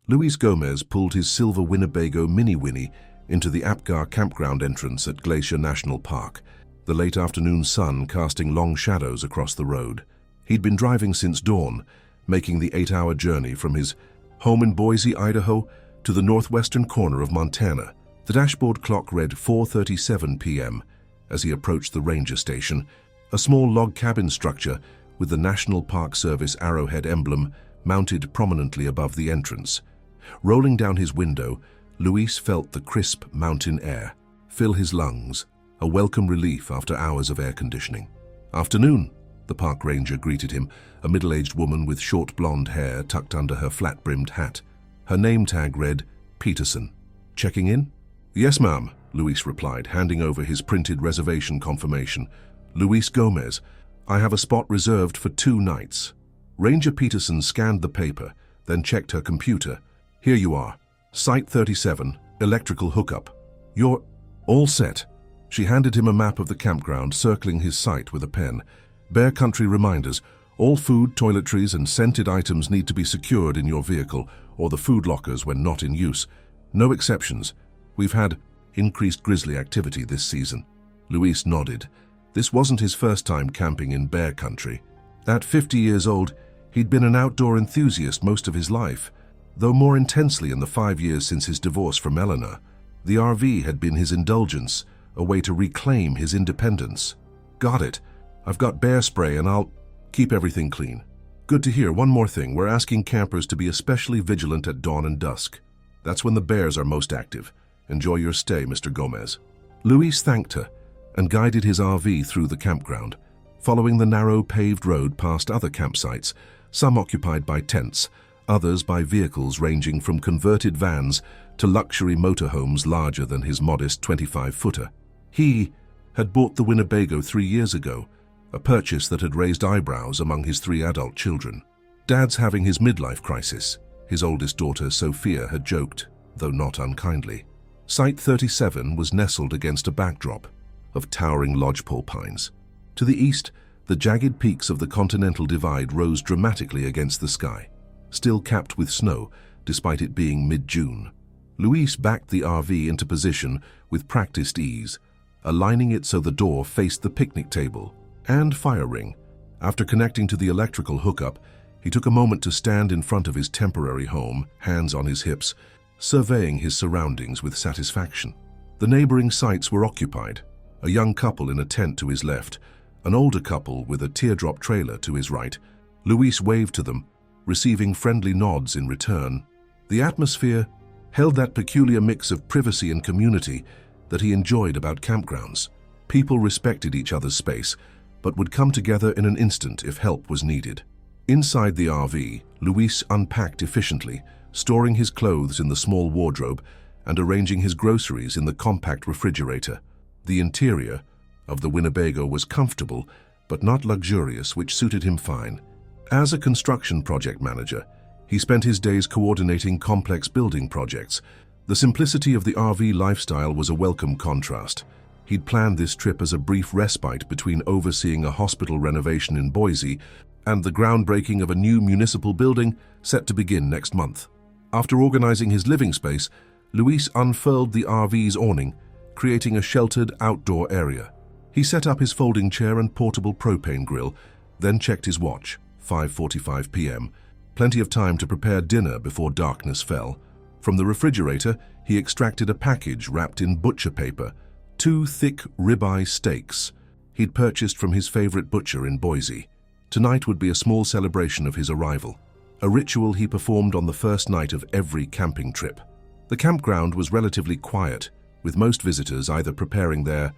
Luis Gomez pulled his silver Winnebago Mini Winnie into the Apgar campground entrance at Glacier National Park, the late afternoon sun casting long shadows across the road. He'd been driving since dawn, making the 8-hour journey from his home in Boise, Idaho, to the northwestern corner of Montana. The dashboard clock read 4:37 p.m. as he approached the ranger station, a small log cabin structure with the National Park Service arrowhead emblem mounted prominently above the entrance. Rolling down his window, Luis felt the crisp mountain air fill his lungs, a welcome relief after hours of air conditioning. "Afternoon," the park ranger greeted him, a middle-aged woman with short blonde hair tucked under her flat-brimmed hat. Her name tag read Peterson. "Checking in?" "Yes, ma'am," Luis replied, handing over his printed reservation confirmation. "Luis Gomez. I have a spot reserved for 2 nights." Ranger Peterson scanned the paper, then checked her computer. "Here you are. Site 37, electrical hookup. You're all set." She handed him a map of the campground, circling his site with a pen. "Bear Country reminders. All food, toiletries, and scented items need to be secured in your vehicle or the food lockers when not in use. No exceptions. We've had increased grizzly activity this season." Luis nodded. This wasn't his first time camping in Bear Country. At 50 years old, he'd been an outdoor enthusiast most of his life, though more intensely in the 5 years since his divorce from Eleanor. The RV had been his indulgence, a way to reclaim his independence. "Got it. I've got bear spray and I'll keep everything clean." "Good to hear. One more thing. We're asking campers to be especially vigilant at dawn and dusk. That's when the bears are most active. Enjoy your stay, Mr. Gomez." Luis thanked her and guided his RV through the campground, following the narrow paved road past other campsites, some occupied by tents, others by vehicles ranging from converted vans to luxury motorhomes larger than his modest 25-footer. He had bought the Winnebago 3 years ago, a purchase that had raised eyebrows among his 3 adult children. "Dad's having his midlife crisis," his oldest daughter Sophia had joked, though not unkindly. Site 37 was nestled against a backdrop of towering lodgepole pines. To the east, the jagged peaks of the Continental Divide rose dramatically against the sky, still capped with snow despite it being mid-June. Luis backed the RV into position with practiced ease, aligning it so the door faced the picnic table and fire ring. After connecting to the electrical hookup, he took a moment to stand in front of his temporary home, hands on his hips, surveying his surroundings with satisfaction. The neighboring sites were occupied, a young couple in a tent to his left, an older couple with a teardrop trailer to his right. Luis waved to them, receiving friendly nods in return. The atmosphere held that peculiar mix of privacy and community that he enjoyed about campgrounds. People respected each other's space, but would come together in an instant if help was needed. Inside the RV, Luis unpacked efficiently, storing his clothes in the small wardrobe and arranging his groceries in the compact refrigerator. The interior of the Winnebago was comfortable, but not luxurious, which suited him fine. As a construction project manager, he spent his days coordinating complex building projects. The simplicity of the RV lifestyle was a welcome contrast. He'd planned this trip as a brief respite between overseeing a hospital renovation in Boise and the groundbreaking of a new municipal building set to begin next month. After organizing his living space, Luis unfurled the RV's awning, creating a sheltered outdoor area. He set up his folding chair and portable propane grill, then checked his watch, 5:45 p.m., plenty of time to prepare dinner before darkness fell. From the refrigerator, he extracted a package wrapped in butcher paper, 2 thick ribeye steaks he'd purchased from his favorite butcher in Boise. Tonight would be a small celebration of his arrival, a ritual he performed on the first night of every camping trip. The campground was relatively quiet, with most visitors either preparing their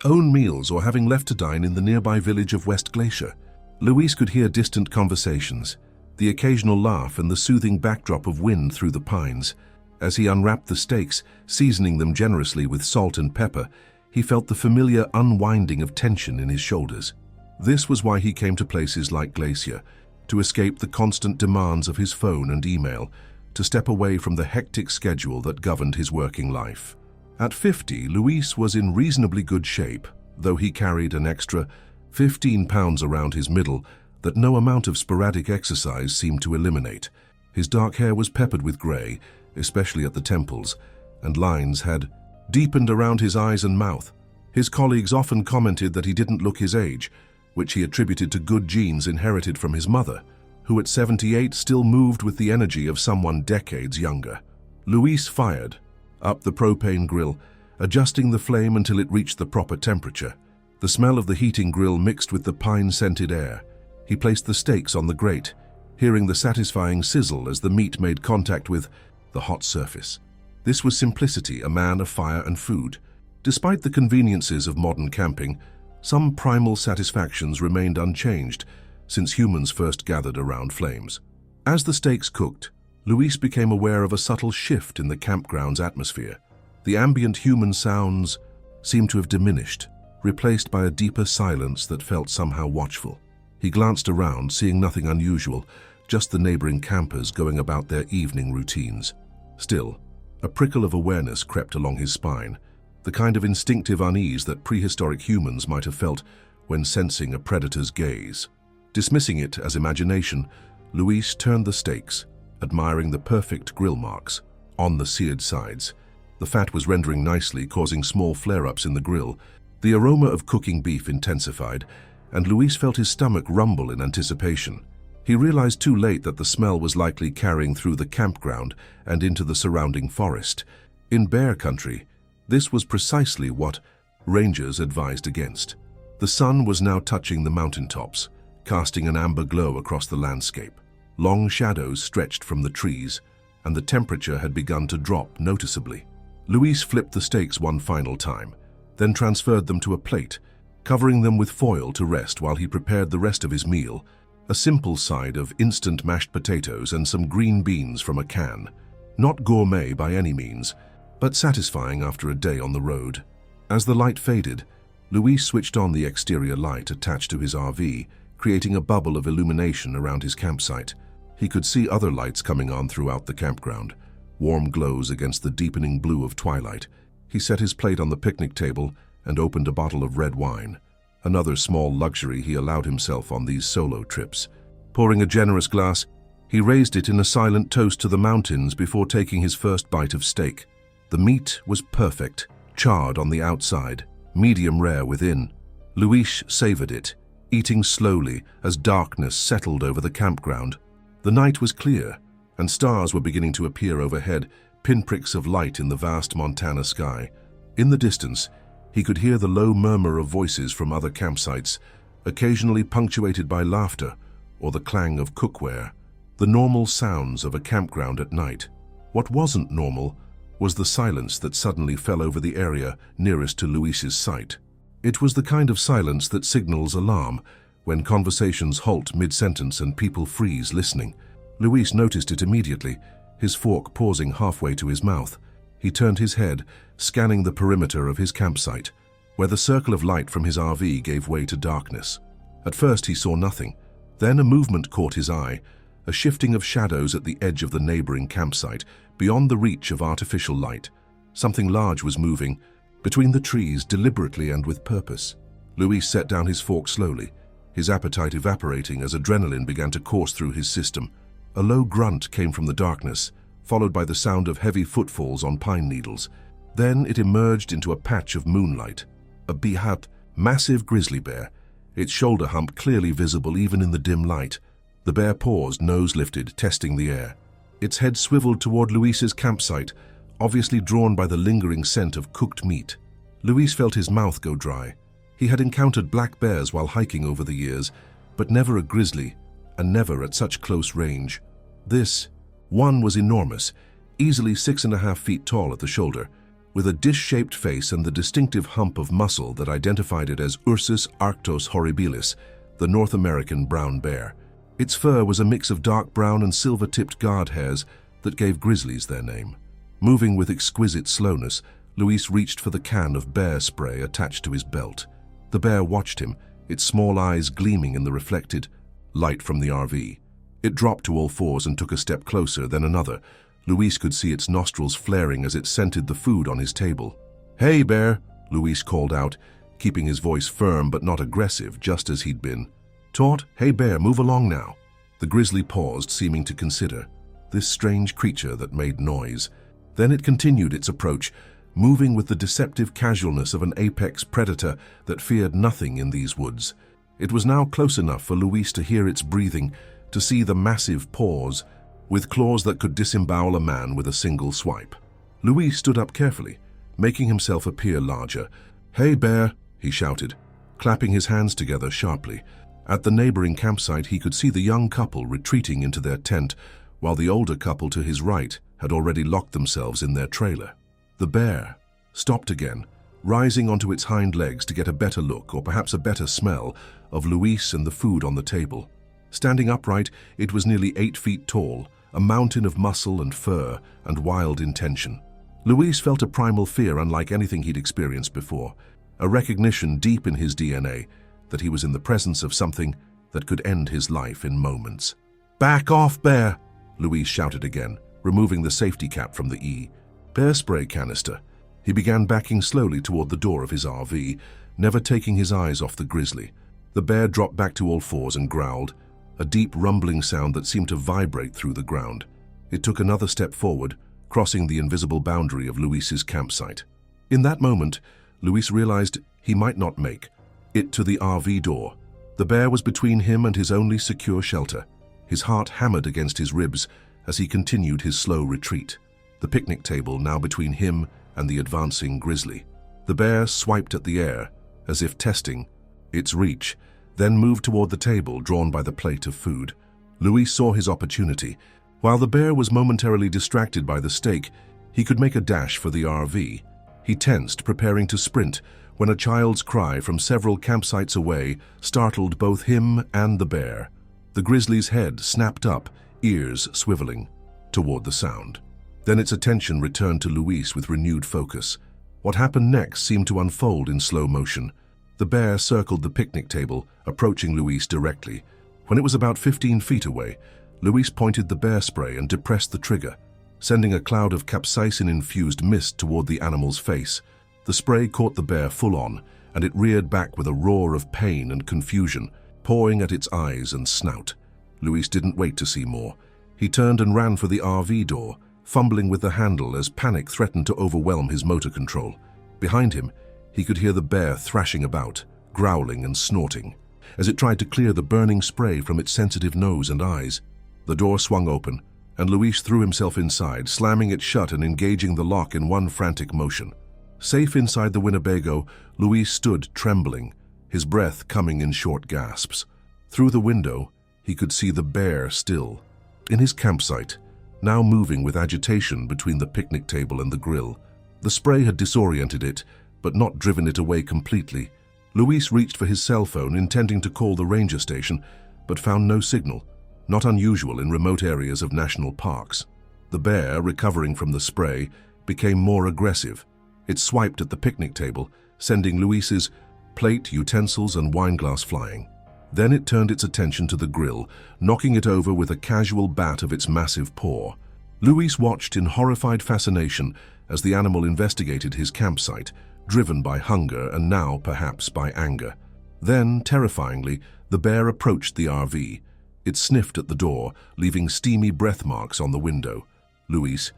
own meals or having left to dine in the nearby village of West Glacier. Luis could hear distant conversations, the occasional laugh and the soothing backdrop of wind through the pines. As he unwrapped the steaks, seasoning them generously with salt and pepper, he felt the familiar unwinding of tension in his shoulders. This was why he came to places like Glacier, to escape the constant demands of his phone and email, to step away from the hectic schedule that governed his working life. At 50, Luis was in reasonably good shape, though he carried an extra 15 pounds around his middle that no amount of sporadic exercise seemed to eliminate. His dark hair was peppered with gray, especially at the temples, and lines had deepened around his eyes and mouth. His colleagues often commented that he didn't look his age, which he attributed to good genes inherited from his mother, who at 78 still moved with the energy of someone decades younger. Luis fired up the propane grill, adjusting the flame until it reached the proper temperature. The smell of the heating grill mixed with the pine-scented air. He placed the steaks on the grate, hearing the satisfying sizzle as the meat made contact with the hot surface. This was simplicity, a man of fire and food. Despite the conveniences of modern camping, some primal satisfactions remained unchanged since humans first gathered around flames. As the steaks cooked, Luis became aware of a subtle shift in the campground's atmosphere. The ambient human sounds seemed to have diminished, replaced by a deeper silence that felt somehow watchful. He glanced around, seeing nothing unusual, just the neighboring campers going about their evening routines. Still, a prickle of awareness crept along his spine, the kind of instinctive unease that prehistoric humans might have felt when sensing a predator's gaze. Dismissing it as imagination, Luis turned the steaks, admiring the perfect grill marks on the seared sides. The fat was rendering nicely, causing small flare-ups in the grill. The aroma of cooking beef intensified, and Luis felt his stomach rumble in anticipation. He realized too late that the smell was likely carrying through the campground and into the surrounding forest. In bear country, this was precisely what rangers advised against. The sun was now touching the mountaintops, casting an amber glow across the landscape. Long shadows stretched from the trees, and the temperature had begun to drop noticeably. Luis flipped the steaks one final time, then transferred them to a plate, covering them with foil to rest while he prepared the rest of his meal, a simple side of instant mashed potatoes and some green beans from a can. Not gourmet by any means, but satisfying after a day on the road. As the light faded, Luis switched on the exterior light attached to his RV, creating a bubble of illumination around his campsite. He could see other lights coming on throughout the campground, warm glows against the deepening blue of twilight. He set his plate on the picnic table and opened a bottle of red wine, another small luxury he allowed himself on these solo trips. Pouring a generous glass, he raised it in a silent toast to the mountains before taking his first bite of steak. The meat was perfect, charred on the outside, medium rare within. Luis savored it, eating slowly as darkness settled over the campground. The night was clear, and stars were beginning to appear overhead, pinpricks of light in the vast Montana sky. In the distance, he could hear the low murmur of voices from other campsites, occasionally punctuated by laughter or the clang of cookware, the normal sounds of a campground at night. What wasn't normal was the silence that suddenly fell over the area nearest to Luis's sight. It was the kind of silence that signals alarm, when conversations halt mid-sentence and people freeze listening. Luis noticed it immediately, his fork pausing halfway to his mouth. He turned his head, scanning the perimeter of his campsite, where the circle of light from his RV gave way to darkness. At first he saw nothing. Then a movement caught his eye, a shifting of shadows at the edge of the neighboring campsite, beyond the reach of artificial light. Something large was moving, between the trees, deliberately and with purpose. Luis set down his fork slowly, his appetite evaporating as adrenaline began to course through his system. A low grunt came from the darkness, followed by the sound of heavy footfalls on pine needles. Then it emerged into a patch of moonlight. A behaut, massive grizzly bear, its shoulder hump clearly visible even in the dim light. The bear paused, nose lifted, testing the air. Its head swiveled toward Luis's campsite, obviously drawn by the lingering scent of cooked meat. Luis felt his mouth go dry. He had encountered black bears while hiking over the years, but never a grizzly, and never at such close range. This one was enormous, easily 6.5 feet tall at the shoulder, with a dish-shaped face and the distinctive hump of muscle that identified it as Ursus arctos horribilis, the North American brown bear. Its fur was a mix of dark brown and silver-tipped guard hairs that gave grizzlies their name. Moving with exquisite slowness, Luis reached for the can of bear spray attached to his belt. The bear watched him, its small eyes gleaming in the reflected light from the RV. It dropped to all fours and took a step closer, then another. Luis could see its nostrils flaring as it scented the food on his table. "Hey, bear," Luis called out, keeping his voice firm but not aggressive, just as he'd been. "Taut, hey bear, move along now." The grizzly paused, seeming to consider. this strange creature that made noise. Then it continued its approach, moving with the deceptive casualness of an apex predator that feared nothing in these woods. It was now close enough for Luis to hear its breathing, to see the massive paws, with claws that could disembowel a man with a single swipe. Luis stood up carefully, making himself appear larger. "Hey, bear," he shouted, clapping his hands together sharply. At the neighboring campsite, he could see the young couple retreating into their tent, while the older couple to his right had already locked themselves in their trailer. The bear stopped again, rising onto its hind legs to get a better look, or perhaps a better smell, of Luis and the food on the table. Standing upright, it was nearly 8 feet tall, a mountain of muscle and fur and wild intention. Luis felt a primal fear unlike anything he'd experienced before, a recognition deep in his DNA that he was in the presence of something that could end his life in moments. "Back off, bear!" Luis shouted again, removing the safety cap from the bear spray canister. He began backing slowly toward the door of his RV, never taking his eyes off the grizzly. The bear dropped back to all fours and growled, a deep rumbling sound that seemed to vibrate through the ground. It took another step forward, crossing the invisible boundary of Luis's campsite. In that moment, Luis realized he might not make it to the RV door. The bear was between him and his only secure shelter. His heart hammered against his ribs as he continued his slow retreat, the picnic table now between him and the advancing grizzly. The bear swiped at the air, as if testing its reach, then moved toward the table drawn by the plate of food. Luis saw his opportunity. While the bear was momentarily distracted by the steak, he could make a dash for the RV. He tensed, preparing to sprint, when a child's cry from several campsites away startled both him and the bear. The grizzly's head snapped up, ears swiveling toward the sound. Then its attention returned to Luis with renewed focus. What happened next seemed to unfold in slow motion. The bear circled the picnic table, approaching Luis directly. When it was about 15 feet away, Luis pointed the bear spray and depressed the trigger, sending a cloud of capsaicin-infused mist toward the animal's face. The spray caught the bear full on, and it reared back with a roar of pain and confusion, pawing at its eyes and snout. Luis didn't wait to see more. He turned and ran for the RV door, fumbling with the handle as panic threatened to overwhelm his motor control. Behind him, he could hear the bear thrashing about, growling and snorting, as it tried to clear the burning spray from its sensitive nose and eyes. The door swung open, and Luis threw himself inside, slamming it shut and engaging the lock in one frantic motion. Safe inside the Winnebago, Luis stood trembling, his breath coming in short gasps. Through the window, he could see the bear still, in his campsite, now moving with agitation between the picnic table and the grill. The spray had disoriented it, but not driven it away completely. Luis reached for his cell phone, intending to call the ranger station, but found no signal, not unusual in remote areas of national parks. The bear, recovering from the spray, became more aggressive. It swiped at the picnic table, sending Luis's plate, utensils, and wineglass flying. Then it turned its attention to the grill, knocking it over with a casual bat of its massive paw. Luis watched in horrified fascination as the animal investigated his campsite, driven by hunger and now perhaps by anger. Then, terrifyingly, the bear approached the RV. It sniffed at the door, leaving steamy breath marks on the window. Luis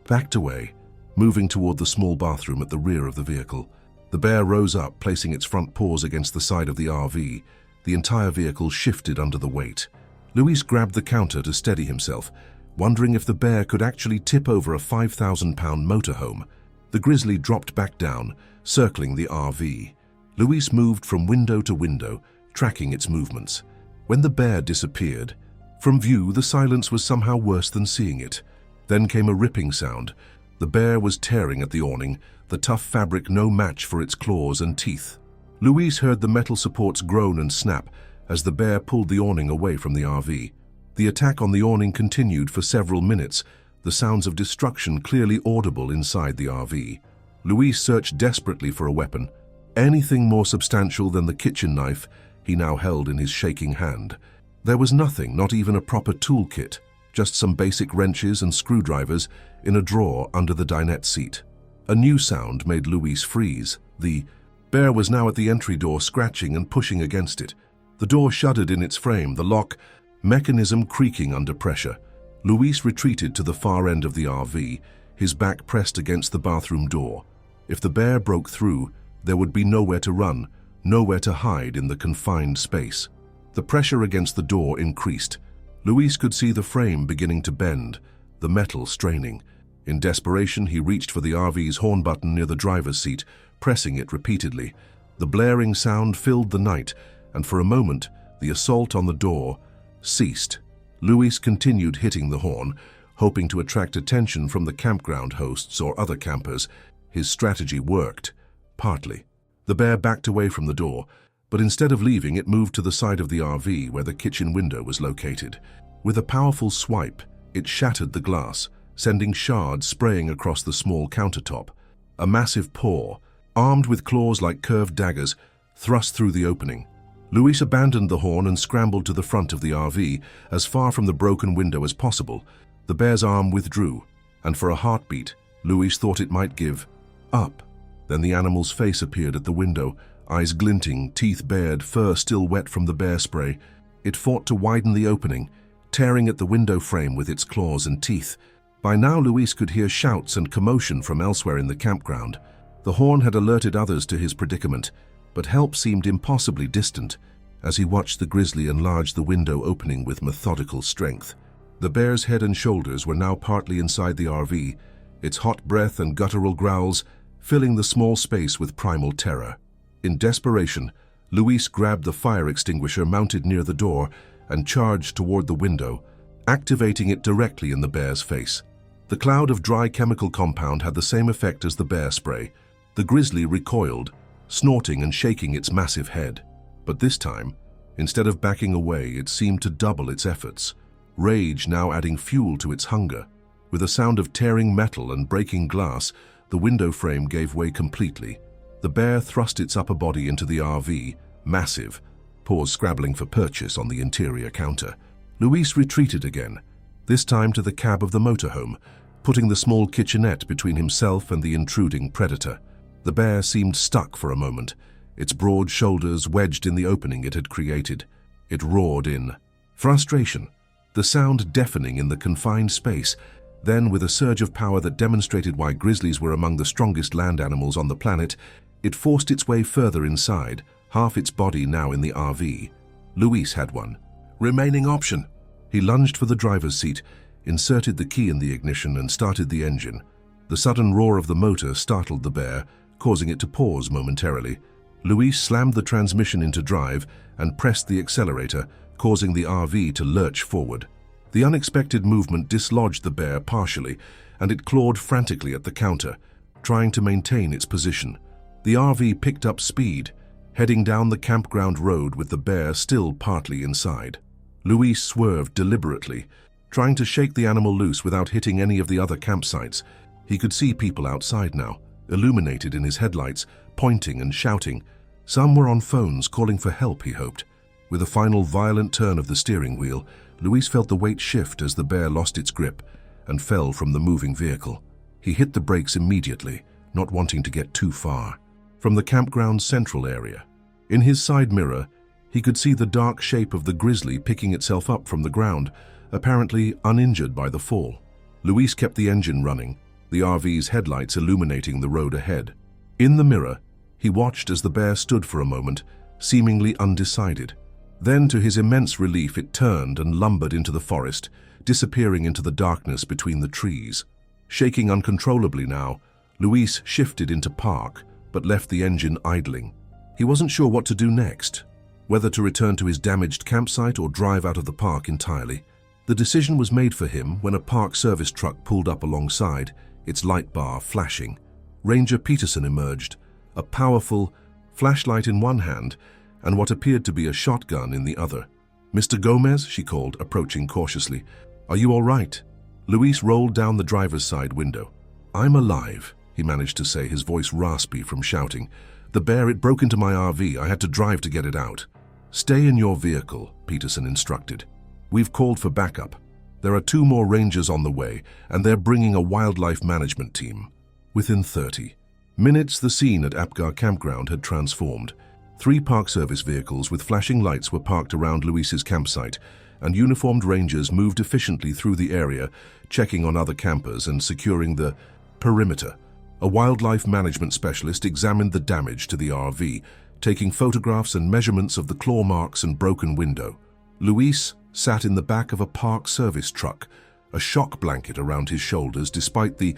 backed away, moving toward the small bathroom at the rear of the vehicle. The bear rose up, placing its front paws against the side of the RV. The entire vehicle shifted under the weight. Luis grabbed the counter to steady himself, wondering if the bear could actually tip over a 5,000-pound motorhome. The grizzly dropped back down, circling the RV. Luis moved from window to window, tracking its movements. When the bear disappeared, from view the silence was somehow worse than seeing it. Then came a ripping sound. The bear was tearing at the awning, the tough fabric no match for its claws and teeth. Luis heard the metal supports groan and snap as the bear pulled the awning away from the RV. The attack on the awning continued for several minutes, the sounds of destruction clearly audible inside the RV. Luis searched desperately for a weapon, anything more substantial than the kitchen knife he now held in his shaking hand. There was nothing, not even a proper toolkit, just some basic wrenches and screwdrivers in a drawer under the dinette seat. A new sound made Luis freeze. The bear was now at the entry door, scratching and pushing against it. The door shuddered in its frame, the lock mechanism creaking under pressure. Luis retreated to the far end of the RV, his back pressed against the bathroom door. If the bear broke through, there would be nowhere to run, nowhere to hide in the confined space. The pressure against the door increased. Luis could see the frame beginning to bend, the metal straining. In desperation, he reached for the RV's horn button near the driver's seat, pressing it repeatedly. The blaring sound filled the night, and for a moment, the assault on the door ceased. Luis continued hitting the horn, hoping to attract attention from the campground hosts or other campers. His strategy worked, partly. The bear backed away from the door, but instead of leaving, it moved to the side of the RV where the kitchen window was located. With a powerful swipe, it shattered the glass, sending shards spraying across the small countertop. A massive paw, armed with claws like curved daggers, thrust through the opening. Luis abandoned the horn and scrambled to the front of the RV, as far from the broken window as possible. The bear's arm withdrew, and for a heartbeat, Luis thought it might give up. Then the animal's face appeared at the window, eyes glinting, teeth bared, fur still wet from the bear spray. It fought to widen the opening, tearing at the window frame with its claws and teeth. By now, Luis could hear shouts and commotion from elsewhere in the campground. The horn had alerted others to his predicament, but help seemed impossibly distant as he watched the grizzly enlarge the window opening with methodical strength. The bear's head and shoulders were now partly inside the RV, its hot breath and guttural growls filling the small space with primal terror. In desperation, Luis grabbed the fire extinguisher mounted near the door and charged toward the window, activating it directly in the bear's face. The cloud of dry chemical compound had the same effect as the bear spray. The grizzly recoiled, snorting and shaking its massive head. But this time, instead of backing away, it seemed to double its efforts, rage now adding fuel to its hunger. With a sound of tearing metal and breaking glass, the window frame gave way completely. The bear thrust its upper body into the RV, massive, paws scrabbling for purchase on the interior counter. Luis retreated again, this time to the cab of the motorhome, putting the small kitchenette between himself and the intruding predator. The bear seemed stuck for a moment, its broad shoulders wedged in the opening it had created. It roared in frustration, the sound deafening in the confined space. Then, with a surge of power that demonstrated why grizzlies were among the strongest land animals on the planet, it forced its way further inside, half its body now in the RV. Luis had one remaining option. He lunged for the driver's seat, inserted the key in the ignition and started the engine. The sudden roar of the motor startled the bear, causing it to pause momentarily. Luis slammed the transmission into drive and pressed the accelerator, causing the RV to lurch forward. The unexpected movement dislodged the bear partially, and it clawed frantically at the counter, trying to maintain its position. The RV picked up speed, heading down the campground road with the bear still partly inside. Luis swerved deliberately, trying to shake the animal loose without hitting any of the other campsites. He could see people outside now, illuminated in his headlights, pointing and shouting. Some were on phones calling for help, he hoped. With a final violent turn of the steering wheel, Luis felt the weight shift as the bear lost its grip and fell from the moving vehicle. He hit the brakes immediately, not wanting to get too far. From the campground's central area, in his side mirror, he could see the dark shape of the grizzly picking itself up from the ground, apparently uninjured by the fall. Luis kept the engine running, the RV's headlights illuminating the road ahead. In the mirror, he watched as the bear stood for a moment, seemingly undecided. Then, to his immense relief, it turned and lumbered into the forest, disappearing into the darkness between the trees. Shaking uncontrollably now, Luis shifted into park, but left the engine idling. He wasn't sure what to do next, whether to return to his damaged campsite or drive out of the park entirely. The decision was made for him when a park service truck pulled up alongside, its light bar flashing. Ranger Peterson emerged, a powerful flashlight in one hand and what appeared to be a shotgun in the other. "Mr. Gomez," she called, approaching cautiously. "Are you all right?" Luis rolled down the driver's side window. "I'm alive," he managed to say, his voice raspy from shouting. "The bear, it broke into my RV. I had to drive to get it out." "Stay in your vehicle," Peterson instructed. "We've called for backup. There are 2 more rangers on the way, and they're bringing a wildlife management team." Within 30 minutes, the scene at Apgar Campground had transformed. 3 Park Service vehicles with flashing lights were parked around Luis's campsite, and uniformed rangers moved efficiently through the area, checking on other campers and securing the perimeter. A wildlife management specialist examined the damage to the RV, taking photographs and measurements of the claw marks and broken window. Luis sat in the back of a park service truck, a shock blanket around his shoulders despite the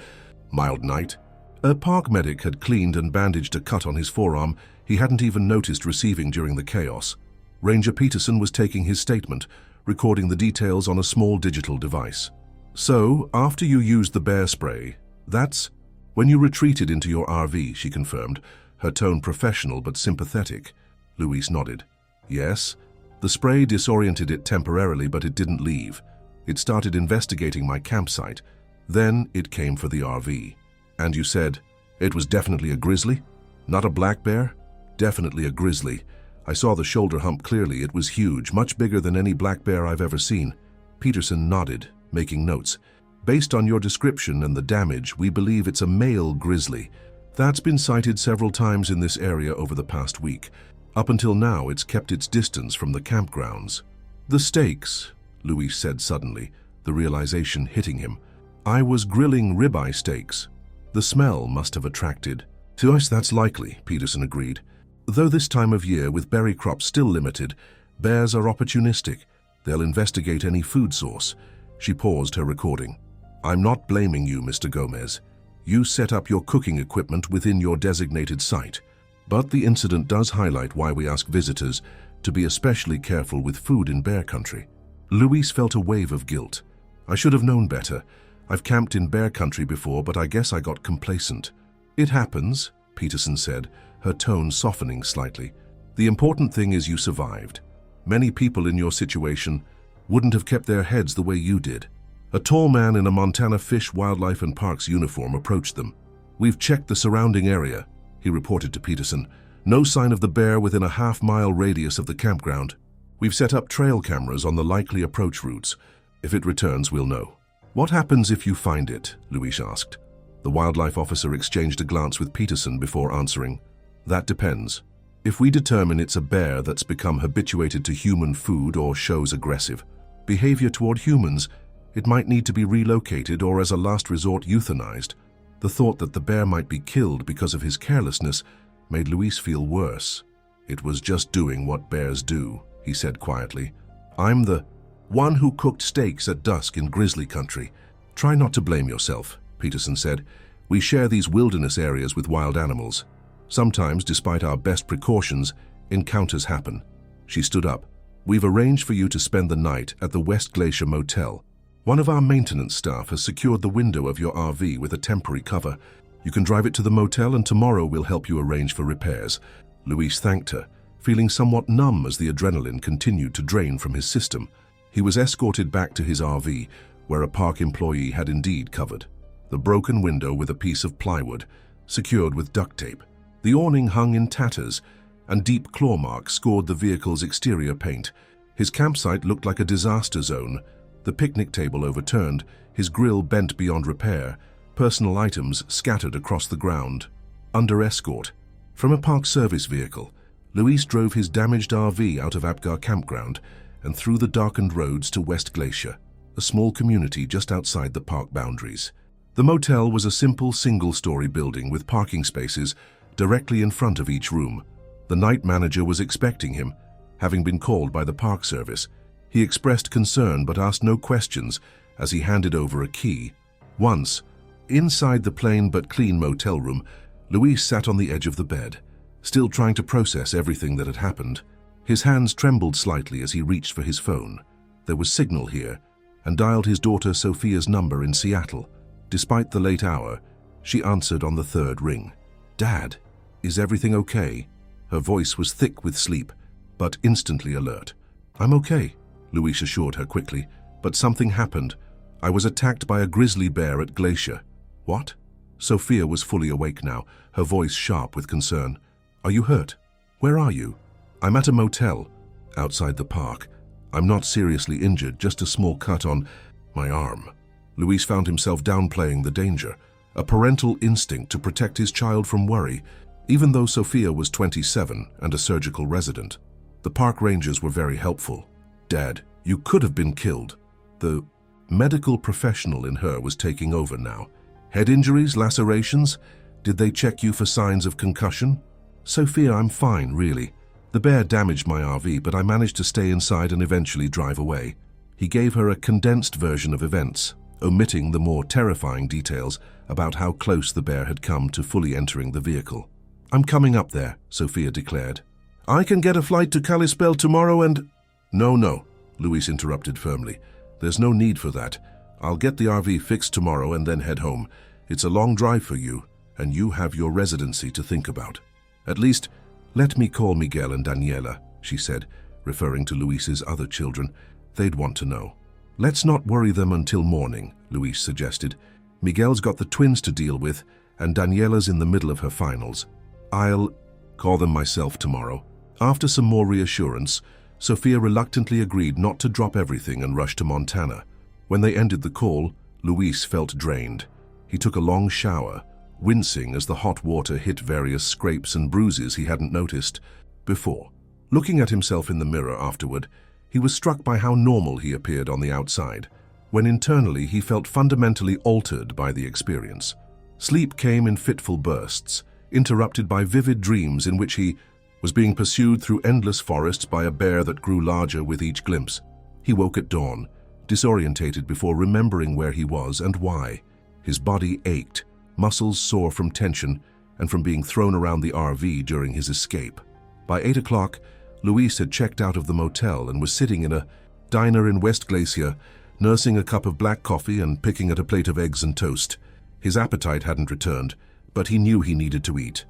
mild night. A park medic had cleaned and bandaged a cut on his forearm he hadn't even noticed receiving during the chaos. Ranger Peterson was taking his statement, recording the details on a small digital device. "So, after you used the bear spray, that's when you retreated into your RV," she confirmed, her tone professional but sympathetic. Luis nodded. "Yes. The spray disoriented it temporarily, but it didn't leave. It started investigating my campsite. Then it came for the RV." "And you said it was definitely a grizzly? Not a black bear?" "Definitely a grizzly. I saw the shoulder hump clearly. It was huge, much bigger than any black bear I've ever seen." Peterson nodded, making notes. "Based on your description and the damage, we believe it's a male grizzly. That's been sighted several times in this area over the past week. Up until now, it's kept its distance from the campgrounds." "The steaks," Luis said suddenly, the realization hitting him. "I was grilling ribeye steaks. The smell must have attracted." "To us, that's likely," Peterson agreed. "Though this time of year, with berry crops still limited, bears are opportunistic. They'll investigate any food source." She paused her recording. "I'm not blaming you, Mr. Gomez. You set up your cooking equipment within your designated site. But the incident does highlight why we ask visitors to be especially careful with food in bear country." Luis felt a wave of guilt. "I should have known better. I've camped in bear country before, but I guess I got complacent." "It happens," Peterson said, her tone softening slightly. "The important thing is you survived. Many people in your situation wouldn't have kept their heads the way you did." A tall man in a Montana Fish, Wildlife and Parks uniform approached them. "We've checked the surrounding area," he reported to Peterson. "No sign of the bear within a half-mile radius of the campground. We've set up trail cameras on the likely approach routes. If it returns, we'll know." "What happens if you find it?" Luis asked. The wildlife officer exchanged a glance with Peterson before answering. "That depends. If we determine it's a bear that's become habituated to human food or shows aggressive behavior toward humans, it might need to be relocated or, as a last resort, euthanized." The thought that the bear might be killed because of his carelessness made Luis feel worse. "It was just doing what bears do," he said quietly. "I'm the one who cooked steaks at dusk in grizzly country." "Try not to blame yourself," Peterson said. "We share these wilderness areas with wild animals. Sometimes, despite our best precautions, encounters happen." She stood up. "We've arranged for you to spend the night at the West Glacier Motel. One of our maintenance staff has secured the window of your RV with a temporary cover. You can drive it to the motel and tomorrow we'll help you arrange for repairs." Luis thanked her, feeling somewhat numb as the adrenaline continued to drain from his system. He was escorted back to his RV, where a park employee had indeed covered the broken window with a piece of plywood, secured with duct tape. The awning hung in tatters, and deep claw marks scored the vehicle's exterior paint. His campsite looked like a disaster zone. The picnic table overturned, his grill bent beyond repair, personal items scattered across the ground. Under escort, from a park service vehicle, Luis drove his damaged RV out of Apgar Campground and through the darkened roads to West Glacier, a small community just outside the park boundaries. The motel was a simple single-story building with parking spaces directly in front of each room. The night manager was expecting him, having been called by the park service. He expressed concern but asked no questions as he handed over a key. Once, inside the plain but clean motel room, Luis sat on the edge of the bed, still trying to process everything that had happened. His hands trembled slightly as he reached for his phone. There was signal here, and dialed his daughter Sophia's number in Seattle. Despite the late hour, she answered on the third ring. "Dad, is everything okay?" Her voice was thick with sleep, but instantly alert. "I'm okay," Luis assured her quickly, "but something happened. I was attacked by a grizzly bear at Glacier." "What?" Sophia was fully awake now, her voice sharp with concern. "Are you hurt? Where are you?" "I'm at a motel, outside the park. I'm not seriously injured, just a small cut on my arm." Luis found himself downplaying the danger, a parental instinct to protect his child from worry, even though Sophia was 27 and a surgical resident. The park rangers were very helpful. "Dad, You could have been killed. The medical professional in her was taking over now. Head injuries, lacerations? Did they check you for signs of concussion? Sophia, I'm fine, really. The bear damaged my RV, but I managed to stay inside and eventually drive away. He gave her a condensed version of events, omitting the more terrifying details about how close the bear had come to fully entering the vehicle. I'm coming up there, Sophia declared. I can get a flight to Kalispell tomorrow and… No, Luis interrupted firmly. There's no need for that. I'll get the RV fixed tomorrow and then head home. It's a long drive for you, and you have your residency to think about. At least, let me call Miguel and Daniela, she said, referring to Luis's other children. They'd want to know. Let's not worry them until morning, Luis suggested. Miguel's got the twins to deal with, and Daniela's in the middle of her finals. I'll call them myself tomorrow. After some more reassurance, Sophia reluctantly agreed not to drop everything and rush to Montana. When they ended the call, Luis felt drained. He took a long shower, wincing as the hot water hit various scrapes and bruises he hadn't noticed before. Looking at himself in the mirror afterward, he was struck by how normal he appeared on the outside, when internally he felt fundamentally altered by the experience. Sleep came in fitful bursts, interrupted by vivid dreams in which he was being pursued through endless forests by a bear that grew larger with each glimpse. He woke at dawn, disorientated before remembering where he was and why. His body ached, muscles sore from tension and from being thrown around the RV during his escape. By 8 o'clock, Luis had checked out of the motel and was sitting in a diner in West Glacier, nursing a cup of black coffee and picking at a plate of eggs and toast. His appetite hadn't returned, but he knew he needed to eat.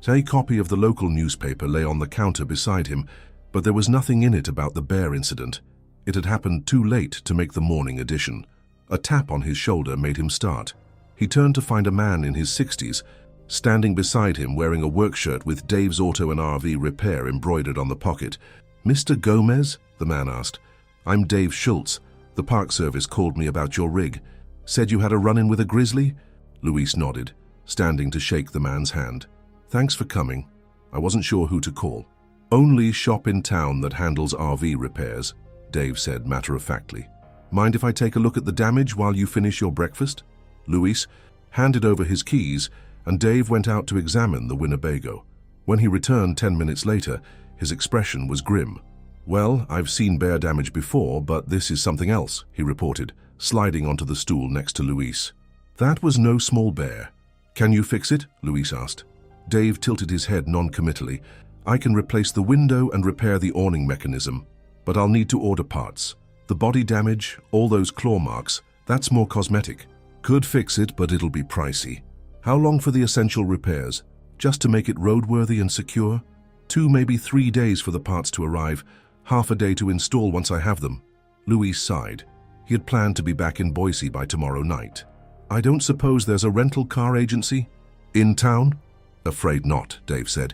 A copy of the local newspaper lay on the counter beside him, but there was nothing in it about the bear incident. It had happened too late to make the morning edition. A tap on his shoulder made him start. He turned to find a man in his 60s, standing beside him wearing a work shirt with Dave's Auto and RV Repair embroidered on the pocket. Mr. Gomez? The man asked. I'm Dave Schultz. The Park Service called me about your rig. Said you had a run-in with a grizzly? Luis nodded, standing to shake the man's hand. Thanks for coming. I wasn't sure who to call. Only shop in town that handles RV repairs, Dave said matter-of-factly. Mind if I take a look at the damage while you finish your breakfast? Luis handed over his keys, and Dave went out to examine the Winnebago. When he returned 10 minutes later, his expression was grim. Well, I've seen bear damage before, but this is something else, he reported, sliding onto the stool next to Luis. That was no small bear. Can you fix it? Luis asked. Dave tilted his head non-committally. I can replace the window and repair the awning mechanism, but I'll need to order parts. The body damage, all those claw marks, that's more cosmetic. Could fix it, but it'll be pricey. How long for the essential repairs? Just to make it roadworthy and secure? 2, maybe 3 days for the parts to arrive, half a day to install once I have them. Luis sighed. He had planned to be back in Boise by tomorrow night. I don't suppose there's a rental car agency? In town? Afraid not, Dave said.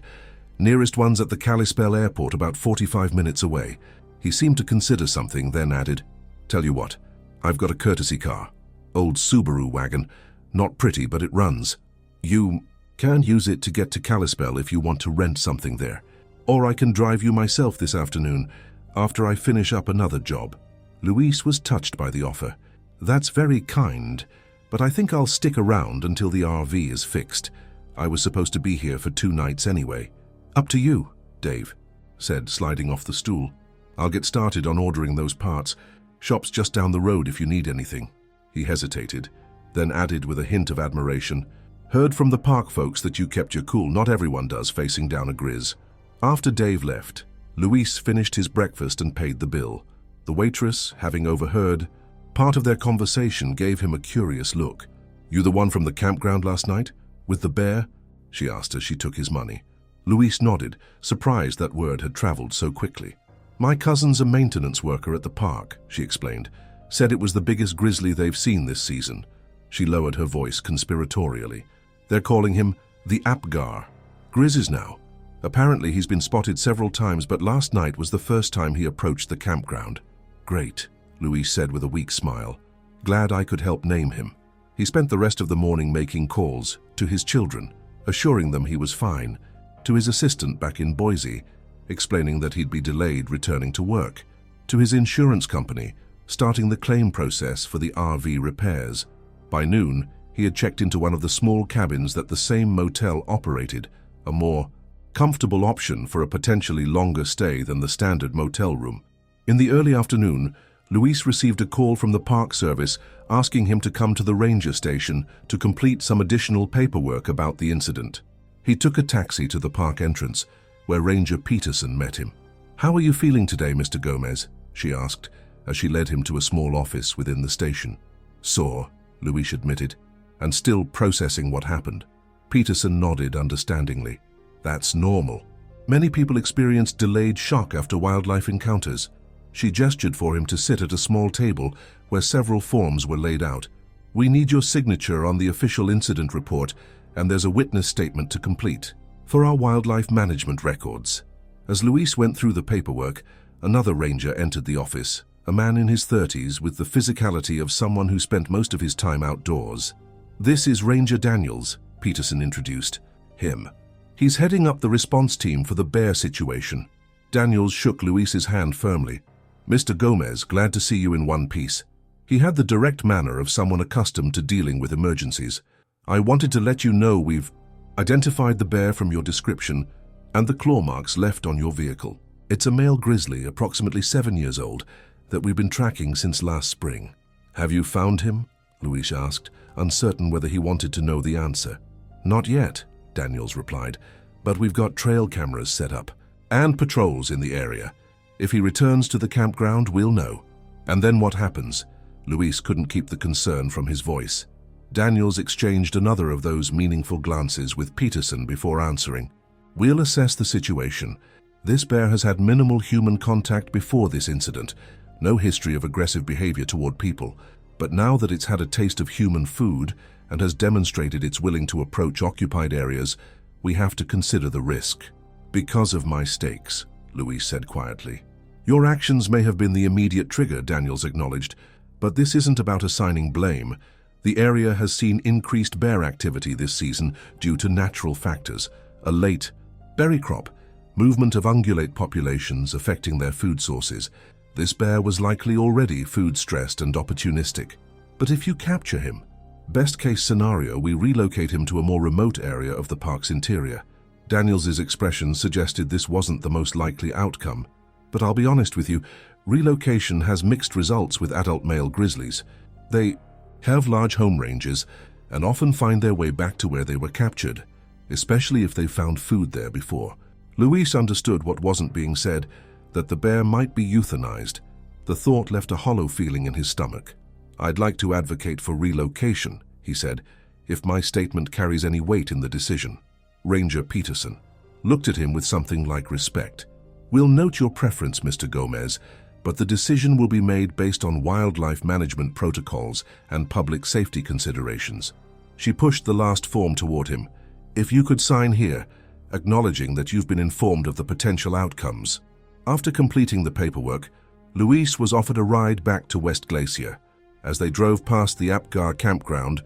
Nearest one's at the Kalispell airport, about 45 minutes away. He seemed to consider something, then added, Tell you what, I've got a courtesy car. Old Subaru wagon. Not pretty, but it runs. You can use it to get to Kalispell if you want to rent something there. Or I can drive you myself this afternoon, after I finish up another job. Luis was touched by the offer. That's very kind, but I think I'll stick around until the RV is fixed. I was supposed to be here for 2 nights anyway. Up to you, Dave said, sliding off the stool. I'll get started on ordering those parts. Shop's just down the road if you need anything. He hesitated, then added with a hint of admiration, Heard from the park folks that you kept your cool. Not everyone does facing down a grizz. After Dave left, Luis finished his breakfast and paid the bill. The waitress, having overheard part of their conversation, gave him a curious look. You the one from the campground last night? With the bear? She asked as she took his money. Luis nodded, surprised that word had traveled so quickly. My cousin's a maintenance worker at the park, she explained. Said it was the biggest grizzly they've seen this season. She lowered her voice conspiratorially. They're calling him the Apgar. Grizzlies now. Apparently he's been spotted several times, but last night was the first time he approached the campground. Great, Luis said with a weak smile. Glad I could help name him. He spent the rest of the morning making calls to his children, assuring them he was fine, to his assistant back in Boise, explaining that he'd be delayed returning to work, to his insurance company, starting the claim process for the RV repairs. By noon, he had checked into one of the small cabins that the same motel operated, a more comfortable option for a potentially longer stay than the standard motel room. In the early afternoon, Luis received a call from the park service asking him to come to the ranger station to complete some additional paperwork about the incident. He took a taxi to the park entrance, where Ranger Peterson met him. "How are you feeling today, Mr. Gomez?" she asked, as she led him to a small office within the station. "Sore," Luis admitted, and still processing what happened. Peterson nodded understandingly. "That's normal. Many people experience delayed shock after wildlife encounters." She gestured for him to sit at a small table where several forms were laid out. "We need your signature on the official incident report, and there's a witness statement to complete for our wildlife management records." As Luis went through the paperwork, another ranger entered the office, a man in his 30s with the physicality of someone who spent most of his time outdoors. "This is Ranger Daniels," Peterson introduced him. "He's heading up the response team for the bear situation." Daniels shook Luis's hand firmly. "Mr. Gomez, glad to see you in one piece." He had the direct manner of someone accustomed to dealing with emergencies. "I wanted to let you know we've identified the bear from your description and the claw marks left on your vehicle. It's a male grizzly, approximately 7 years old, that we've been tracking since last spring." "Have you found him?" Luis asked, uncertain whether he wanted to know the answer. "Not yet," Daniels replied, "but we've got trail cameras set up and patrols in the area. If he returns to the campground, we'll know." "And then what happens?" Luis couldn't keep the concern from his voice. Daniels exchanged another of those meaningful glances with Peterson before answering. "We'll assess the situation. This bear has had minimal human contact before this incident, no history of aggressive behavior toward people, but now that it's had a taste of human food and has demonstrated it's willing to approach occupied areas, we have to consider the risk." "Because of my stakes," Luis said quietly. "Your actions may have been the immediate trigger," Daniels acknowledged, "but this isn't about assigning blame. The area has seen increased bear activity this season due to natural factors, a late berry crop, movement of ungulate populations affecting their food sources. This bear was likely already food-stressed and opportunistic. But if you capture him, best-case scenario, we relocate him to a more remote area of the park's interior." Daniels's expression suggested this wasn't the most likely outcome. "But I'll be honest with you, relocation has mixed results with adult male grizzlies. They have large home ranges and often find their way back to where they were captured, especially if they found food there before." Luis understood what wasn't being said, that the bear might be euthanized. The thought left a hollow feeling in his stomach. "I'd like to advocate for relocation," he said, "if my statement carries any weight in the decision." Ranger Peterson looked at him with something like respect. "We'll note your preference, Mr. Gomez, but the decision will be made based on wildlife management protocols and public safety considerations." She pushed the last form toward him. "If you could sign here, acknowledging that you've been informed of the potential outcomes." After completing the paperwork, Luis was offered a ride back to West Glacier. As they drove past the Apgar campground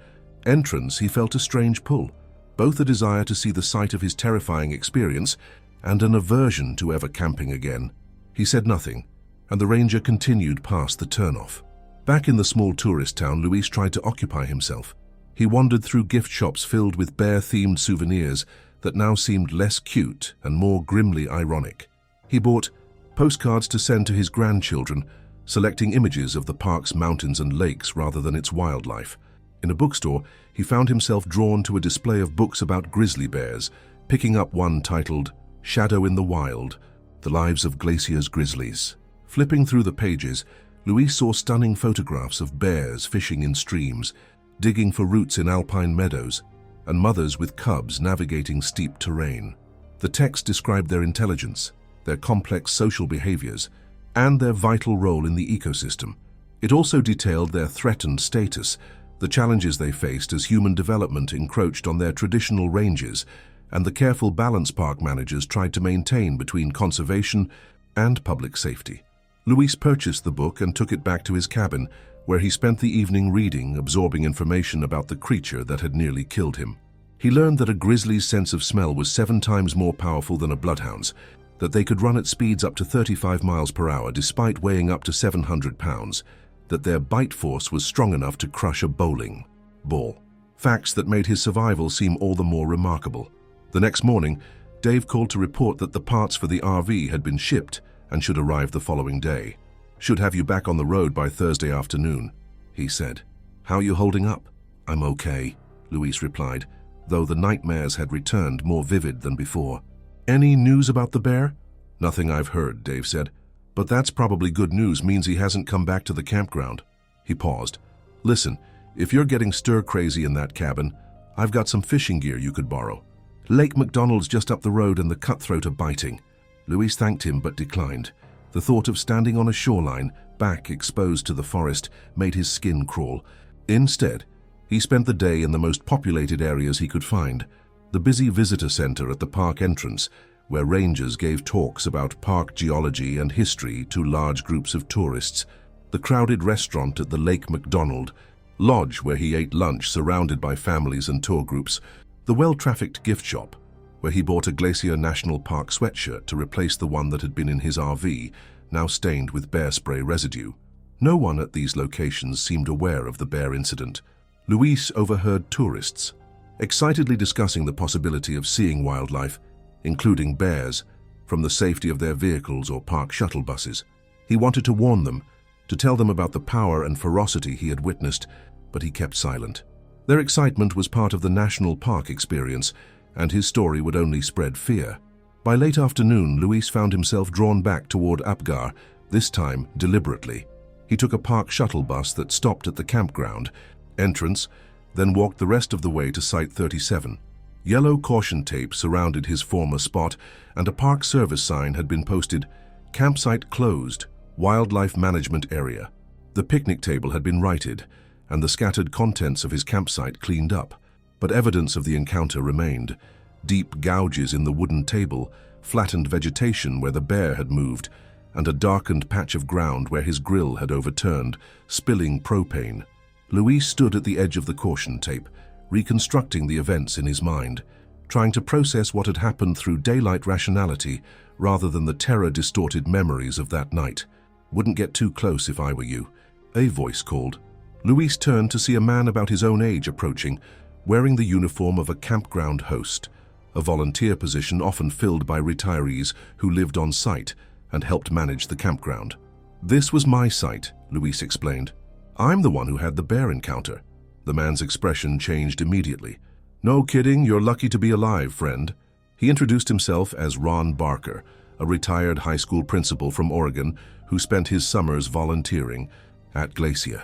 entrance, he felt a strange pull, both a desire to see the site of his terrifying experience and an aversion to ever camping again. He said nothing, and the ranger continued past the turnoff. Back in the small tourist town, Luis tried to occupy himself. He wandered through gift shops filled with bear-themed souvenirs that now seemed less cute and more grimly ironic. He bought postcards to send to his grandchildren, selecting images of the park's mountains and lakes rather than its wildlife. In a bookstore, he found himself drawn to a display of books about grizzly bears, picking up one titled Shadow in the Wild, The Lives of Glacier's Grizzlies. Flipping through the pages, Luis saw stunning photographs of bears fishing in streams, digging for roots in alpine meadows, and mothers with cubs navigating steep terrain. The text described their intelligence, their complex social behaviors, and their vital role in the ecosystem. It also detailed their threatened status, the challenges they faced as human development encroached on their traditional ranges, and the careful balance park managers tried to maintain between conservation and public safety. Luis purchased the book and took it back to his cabin, where he spent the evening reading, absorbing information about the creature that had nearly killed him. He learned that a grizzly's sense of smell was 7 times more powerful than a bloodhound's, that they could run at speeds up to 35 miles per hour despite weighing up to 700 pounds, that their bite force was strong enough to crush a bowling ball. Facts that made his survival seem all the more remarkable. The next morning, Dave called to report that the parts for the RV had been shipped and should arrive the following day. "Should have you back on the road by Thursday afternoon," he said. "How are you holding up?" "I'm okay," Luis replied, though the nightmares had returned more vivid than before. "Any news about the bear?" "Nothing I've heard," Dave said. "But that's probably good news, means he hasn't come back to the campground." He paused. "Listen, if you're getting stir-crazy in that cabin, I've got some fishing gear you could borrow. Lake McDonald's just up the road and the cutthroat are biting." Luis thanked him but declined. The thought of standing on a shoreline, back exposed to the forest, made his skin crawl. Instead, he spent the day in the most populated areas he could find, the busy visitor center at the park entrance, where rangers gave talks about park geology and history to large groups of tourists, the crowded restaurant at the Lake McDonald, lodge where he ate lunch surrounded by families and tour groups, the well-trafficked gift shop, where he bought a Glacier National Park sweatshirt to replace the one that had been in his RV, now stained with bear spray residue. No one at these locations seemed aware of the bear incident. Luis overheard tourists excitedly discussing the possibility of seeing wildlife, including bears, from the safety of their vehicles or park shuttle buses. He wanted to warn them, to tell them about the power and ferocity he had witnessed, but he kept silent. Their excitement was part of the national park experience, and his story would only spread fear. By late afternoon, Luis found himself drawn back toward Apgar, this time deliberately. He took a park shuttle bus that stopped at the campground entrance, then walked the rest of the way to Site 37. Yellow caution tape surrounded his former spot, and a park service sign had been posted, "Campsite closed, wildlife management area." The picnic table had been righted, and the scattered contents of his campsite cleaned up, but evidence of the encounter remained. Deep gouges in the wooden table, flattened vegetation where the bear had moved, and a darkened patch of ground where his grill had overturned, spilling propane. Luis stood at the edge of the caution tape, reconstructing the events in his mind, trying to process what had happened through daylight rationality rather than the terror-distorted memories of that night. "Wouldn't get too close if I were you," a voice called. Luis turned to see a man about his own age approaching, wearing the uniform of a campground host, a volunteer position often filled by retirees who lived on site and helped manage the campground. "This was my site," Luis explained. "I'm the one who had the bear encounter." The man's expression changed immediately. "No kidding, you're lucky to be alive, friend." He introduced himself as Ron Barker, a retired high school principal from Oregon who spent his summers volunteering at Glacier.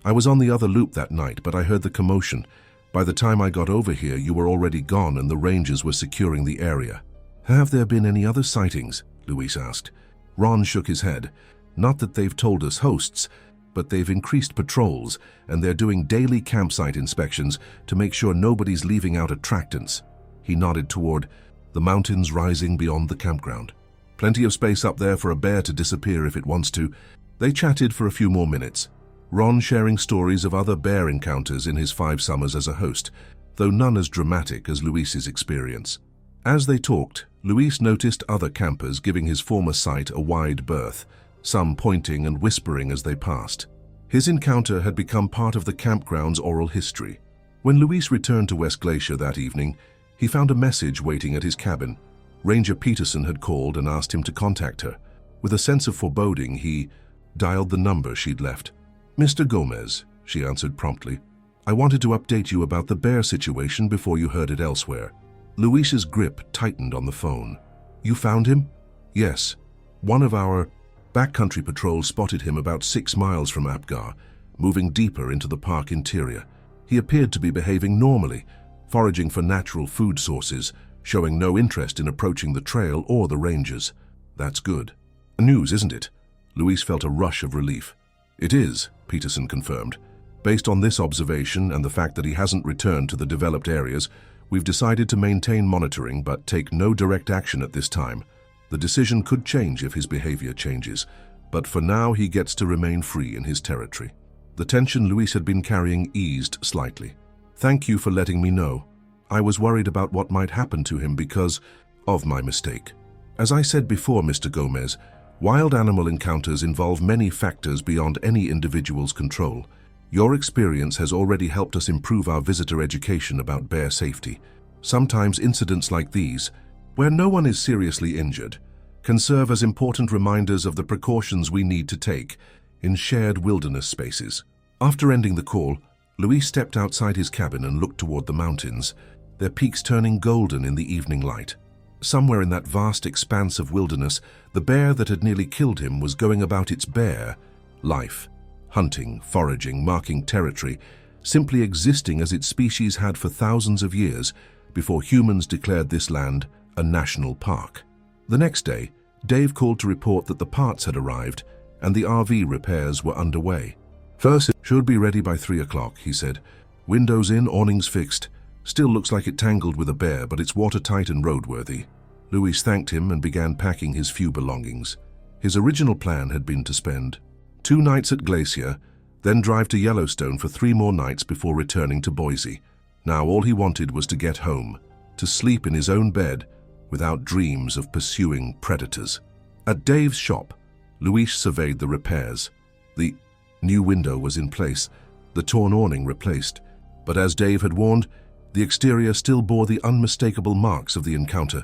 "I was on the other loop that night, but I heard the commotion. By the time I got over here, you were already gone and the rangers were securing the area." "Have there been any other sightings?" Luis asked. Ron shook his head. "Not that they've told us hosts, but they've increased patrols and they're doing daily campsite inspections to make sure nobody's leaving out attractants." He nodded toward the mountains rising beyond the campground. "Plenty of space up there for a bear to disappear if it wants to." They chatted for a few more minutes, Ron sharing stories of other bear encounters in his 5 summers as a host, though none as dramatic as Luis's experience. As they talked, Luis noticed other campers giving his former site a wide berth, some pointing and whispering as they passed. His encounter had become part of the campground's oral history. When Luis returned to West Glacier that evening, he found a message waiting at his cabin. Ranger Peterson had called and asked him to contact her. With a sense of foreboding, he dialed the number she'd left. "Mr. Gomez," she answered promptly. "I wanted to update you about the bear situation before you heard it elsewhere." Luis's grip tightened on the phone. "You found him?" "Yes. One of our backcountry patrols spotted him about 6 miles from Apgar, moving deeper into the park interior. He appeared to be behaving normally, foraging for natural food sources, showing no interest in approaching the trail or the rangers." "That's good. News, isn't it?" Luis felt a rush of relief. "It is," Peterson confirmed. "Based on this observation and the fact that he hasn't returned to the developed areas, we've decided to maintain monitoring but take no direct action at this time. The decision could change if his behavior changes, but for now he gets to remain free in his territory." The tension Luis had been carrying eased slightly. "Thank you for letting me know. I was worried about what might happen to him because of my mistake." As I said before, Mr. Gomez, wild animal encounters involve many factors beyond any individual's control. Your experience has already helped us improve our visitor education about bear safety. Sometimes incidents like these, where no one is seriously injured, can serve as important reminders of the precautions we need to take in shared wilderness spaces. After ending the call, Luis stepped outside his cabin and looked toward the mountains, their peaks turning golden in the evening light. Somewhere in that vast expanse of wilderness, the bear that had nearly killed him was going about its bear life, hunting, foraging, marking territory, simply existing as its species had for thousands of years before humans declared this land a national park. The next day, Dave called to report that the parts had arrived and the RV repairs were underway. First, it should be ready by 3 o'clock, he said. Windows in, awnings fixed. Still looks like it tangled with a bear, but it's watertight and roadworthy. Luis thanked him and began packing his few belongings. His original plan had been to spend 2 nights at Glacier, then drive to Yellowstone for 3 more nights before returning to Boise. Now all he wanted was to get home, to sleep in his own bed without dreams of pursuing predators. At Dave's shop, Luis surveyed the repairs. The new window was in place, the torn awning replaced, but as Dave had warned, the exterior still bore the unmistakable marks of the encounter,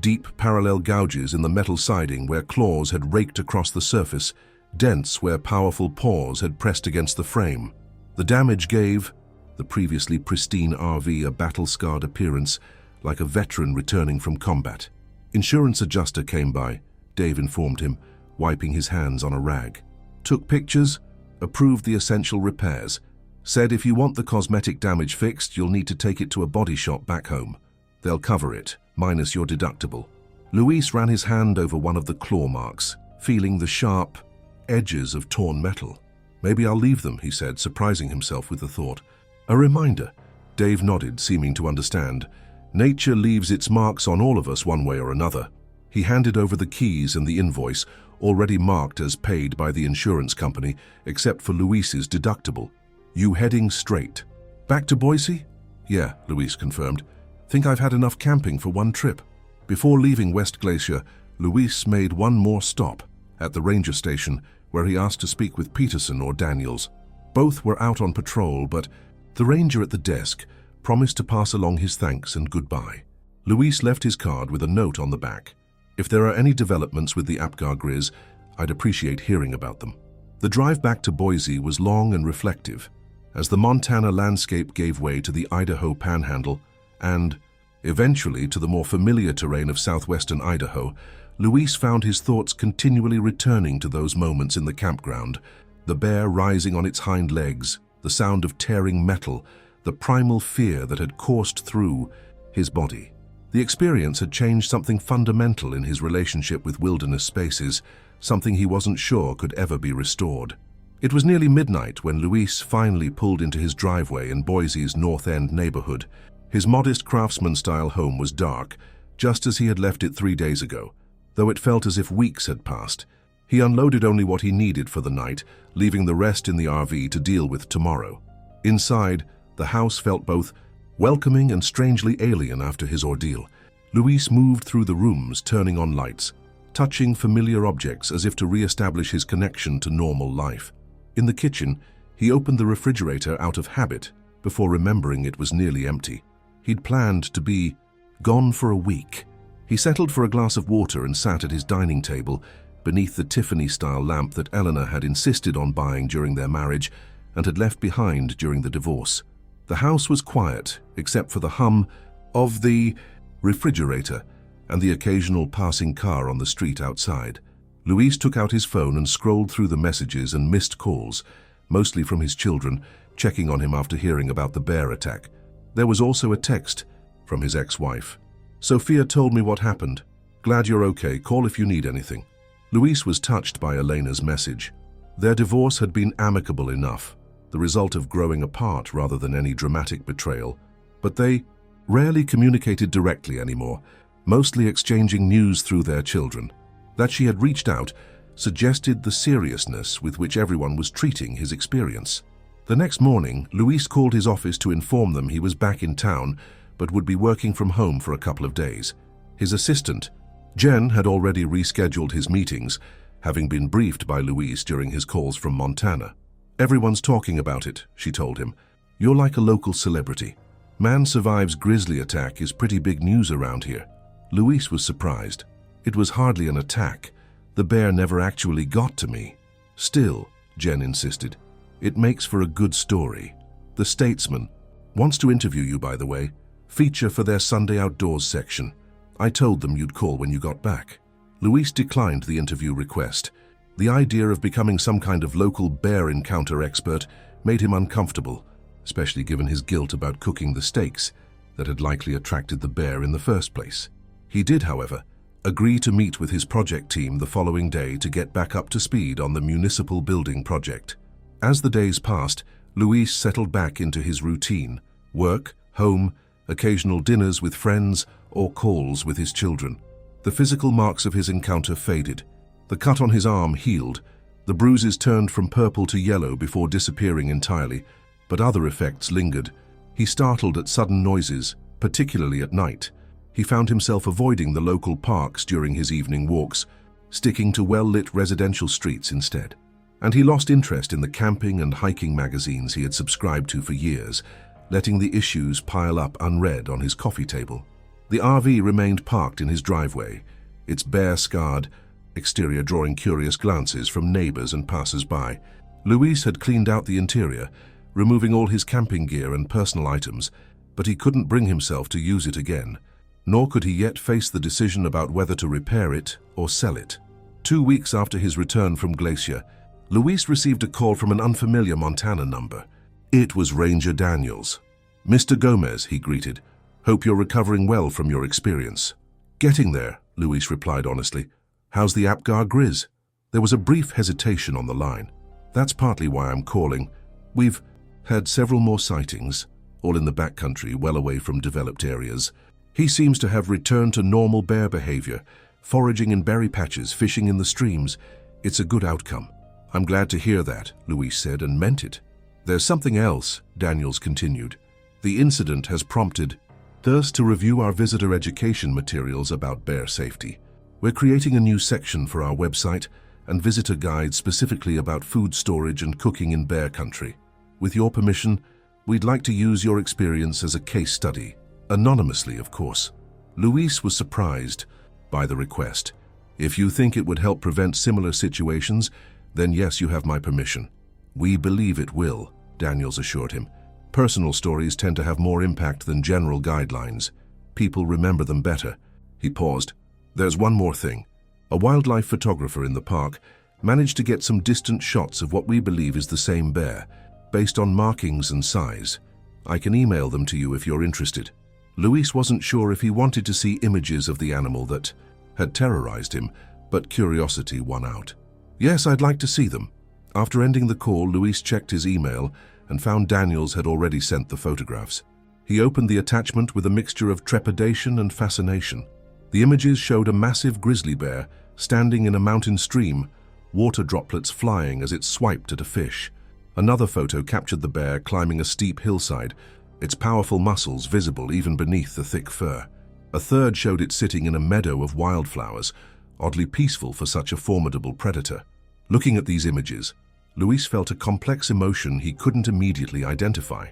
deep parallel gouges in the metal siding where claws had raked across the surface, dents where powerful paws had pressed against the frame. The damage gave the previously pristine RV a battle-scarred appearance, like a veteran returning from combat. Insurance adjuster came by, Dave informed him, wiping his hands on a rag. Took pictures, approved the essential repairs, said if you want the cosmetic damage fixed, you'll need to take it to a body shop back home. They'll cover it, minus your deductible. Luis ran his hand over one of the claw marks, feeling the sharp edges of torn metal. Maybe I'll leave them, he said, surprising himself with the thought. A reminder. Dave nodded, seeming to understand. Nature leaves its marks on all of us one way or another. He handed over the keys and the invoice, already marked as paid by the insurance company, except for Luis's deductible. You heading straight? Back to Boise? Yeah, Luis confirmed. Think I've had enough camping for one trip. Before leaving West Glacier, Luis made one more stop at the ranger station, where he asked to speak with Peterson or Daniels. Both were out on patrol, but the ranger at the desk promised to pass along his thanks and goodbye. Luis left his card with a note on the back. If there are any developments with the Apgar Grizz, I'd appreciate hearing about them. The drive back to Boise was long and reflective, as the Montana landscape gave way to the Idaho Panhandle and, eventually, to the more familiar terrain of southwestern Idaho. Luis found his thoughts continually returning to those moments in the campground, the bear rising on its hind legs, the sound of tearing metal, the primal fear that had coursed through his body. The experience had changed something fundamental in his relationship with wilderness spaces, something he wasn't sure could ever be restored. It was nearly midnight when Luis finally pulled into his driveway in Boise's North End neighborhood. His modest craftsman-style home was dark, just as he had left it 3 days ago, though it felt as if weeks had passed. He unloaded only what he needed for the night, leaving the rest in the RV to deal with tomorrow. Inside, the house felt both welcoming and strangely alien after his ordeal. Luis moved through the rooms, turning on lights, touching familiar objects as if to re-establish his connection to normal life. In the kitchen, he opened the refrigerator out of habit before remembering it was nearly empty. He'd planned to be gone for a week. He settled for a glass of water and sat at his dining table beneath the Tiffany-style lamp that Eleanor had insisted on buying during their marriage and had left behind during the divorce. The house was quiet, except for the hum of the refrigerator and the occasional passing car on the street outside. Luis took out his phone and scrolled through the messages and missed calls, mostly from his children, checking on him after hearing about the bear attack. There was also a text from his ex-wife. Sophia told me what happened. Glad you're okay. Call if you need anything. Luis was touched by Elena's message. Their divorce had been amicable enough, the result of growing apart rather than any dramatic betrayal, but they rarely communicated directly anymore, mostly exchanging news through their children. That she had reached out suggested the seriousness with which everyone was treating his experience. The next morning, Luis called his office to inform them he was back in town, but would be working from home for a couple of days. His assistant, Jen had already rescheduled his meetings, having been briefed by Luis during his calls from Montana. "Everyone's talking about it," she told him. "You're like a local celebrity. Man survives grizzly attack is pretty big news around here." Luis was surprised. "It was hardly an attack. The bear never actually got to me." "Still," Jen insisted, "it makes for a good story. The Statesman wants to interview you, by the way. Feature for their Sunday Outdoors section. I told them you'd call when you got back." Luis declined the interview request. The idea of becoming some kind of local bear encounter expert made him uncomfortable, especially given his guilt about cooking the steaks that had likely attracted the bear in the first place. He did, however, agree to meet with his project team the following day to get back up to speed on the municipal building project. As the days passed, Luis settled back into his routine: work, home, occasional dinners with friends, or calls with his children. The physical marks of his encounter faded. The cut on his arm healed. The bruises turned from purple to yellow before disappearing entirely, but other effects lingered. He startled at sudden noises, particularly at night. He found himself avoiding the local parks during his evening walks, sticking to well-lit residential streets instead. And he lost interest in the camping and hiking magazines he had subscribed to for years, letting the issues pile up unread on his coffee table. The RV remained parked in his driveway, its bear-scarred exterior drawing curious glances from neighbors and passers-by. Luis had cleaned out the interior, removing all his camping gear and personal items, but he couldn't bring himself to use it again, nor could he yet face the decision about whether to repair it or sell it. 2 weeks after his return from Glacier, Luis received a call from an unfamiliar Montana number. It was Ranger Daniels. "Mr. Gomez," he greeted. "Hope you're recovering well from your experience." "Getting there," Luis replied honestly. "How's the Apgar Grizz?" There was a brief hesitation on the line. "That's partly why I'm calling. We've had several more sightings, all in the backcountry, well away from developed areas. He seems to have returned to normal bear behavior, foraging in berry patches, fishing in the streams. It's a good outcome." "I'm glad to hear that," Luis said, and meant it. "There's something else," Daniels continued. "The incident has prompted us to review our visitor education materials about bear safety. We're creating a new section for our website and visitor guide specifically about food storage and cooking in bear country. With your permission, we'd like to use your experience as a case study, anonymously, of course." Luis was surprised by the request. "If you think it would help prevent similar situations, then yes, you have my permission." "We believe it will," Daniels assured him. "Personal stories tend to have more impact than general guidelines. People remember them better." He paused. "There's one more thing. A wildlife photographer in the park managed to get some distant shots of what we believe is the same bear, based on markings and size. I can email them to you if you're interested." Luis wasn't sure if he wanted to see images of the animal that had terrorized him, but curiosity won out. "Yes, I'd like to see them." After ending the call, Luis checked his email and found Daniels had already sent the photographs. He opened the attachment with a mixture of trepidation and fascination. The images showed a massive grizzly bear standing in a mountain stream, water droplets flying as it swiped at a fish. Another photo captured the bear climbing a steep hillside, its powerful muscles visible even beneath the thick fur. A third showed it sitting in a meadow of wildflowers, oddly peaceful for such a formidable predator. Looking at these images, Luis felt a complex emotion he couldn't immediately identify.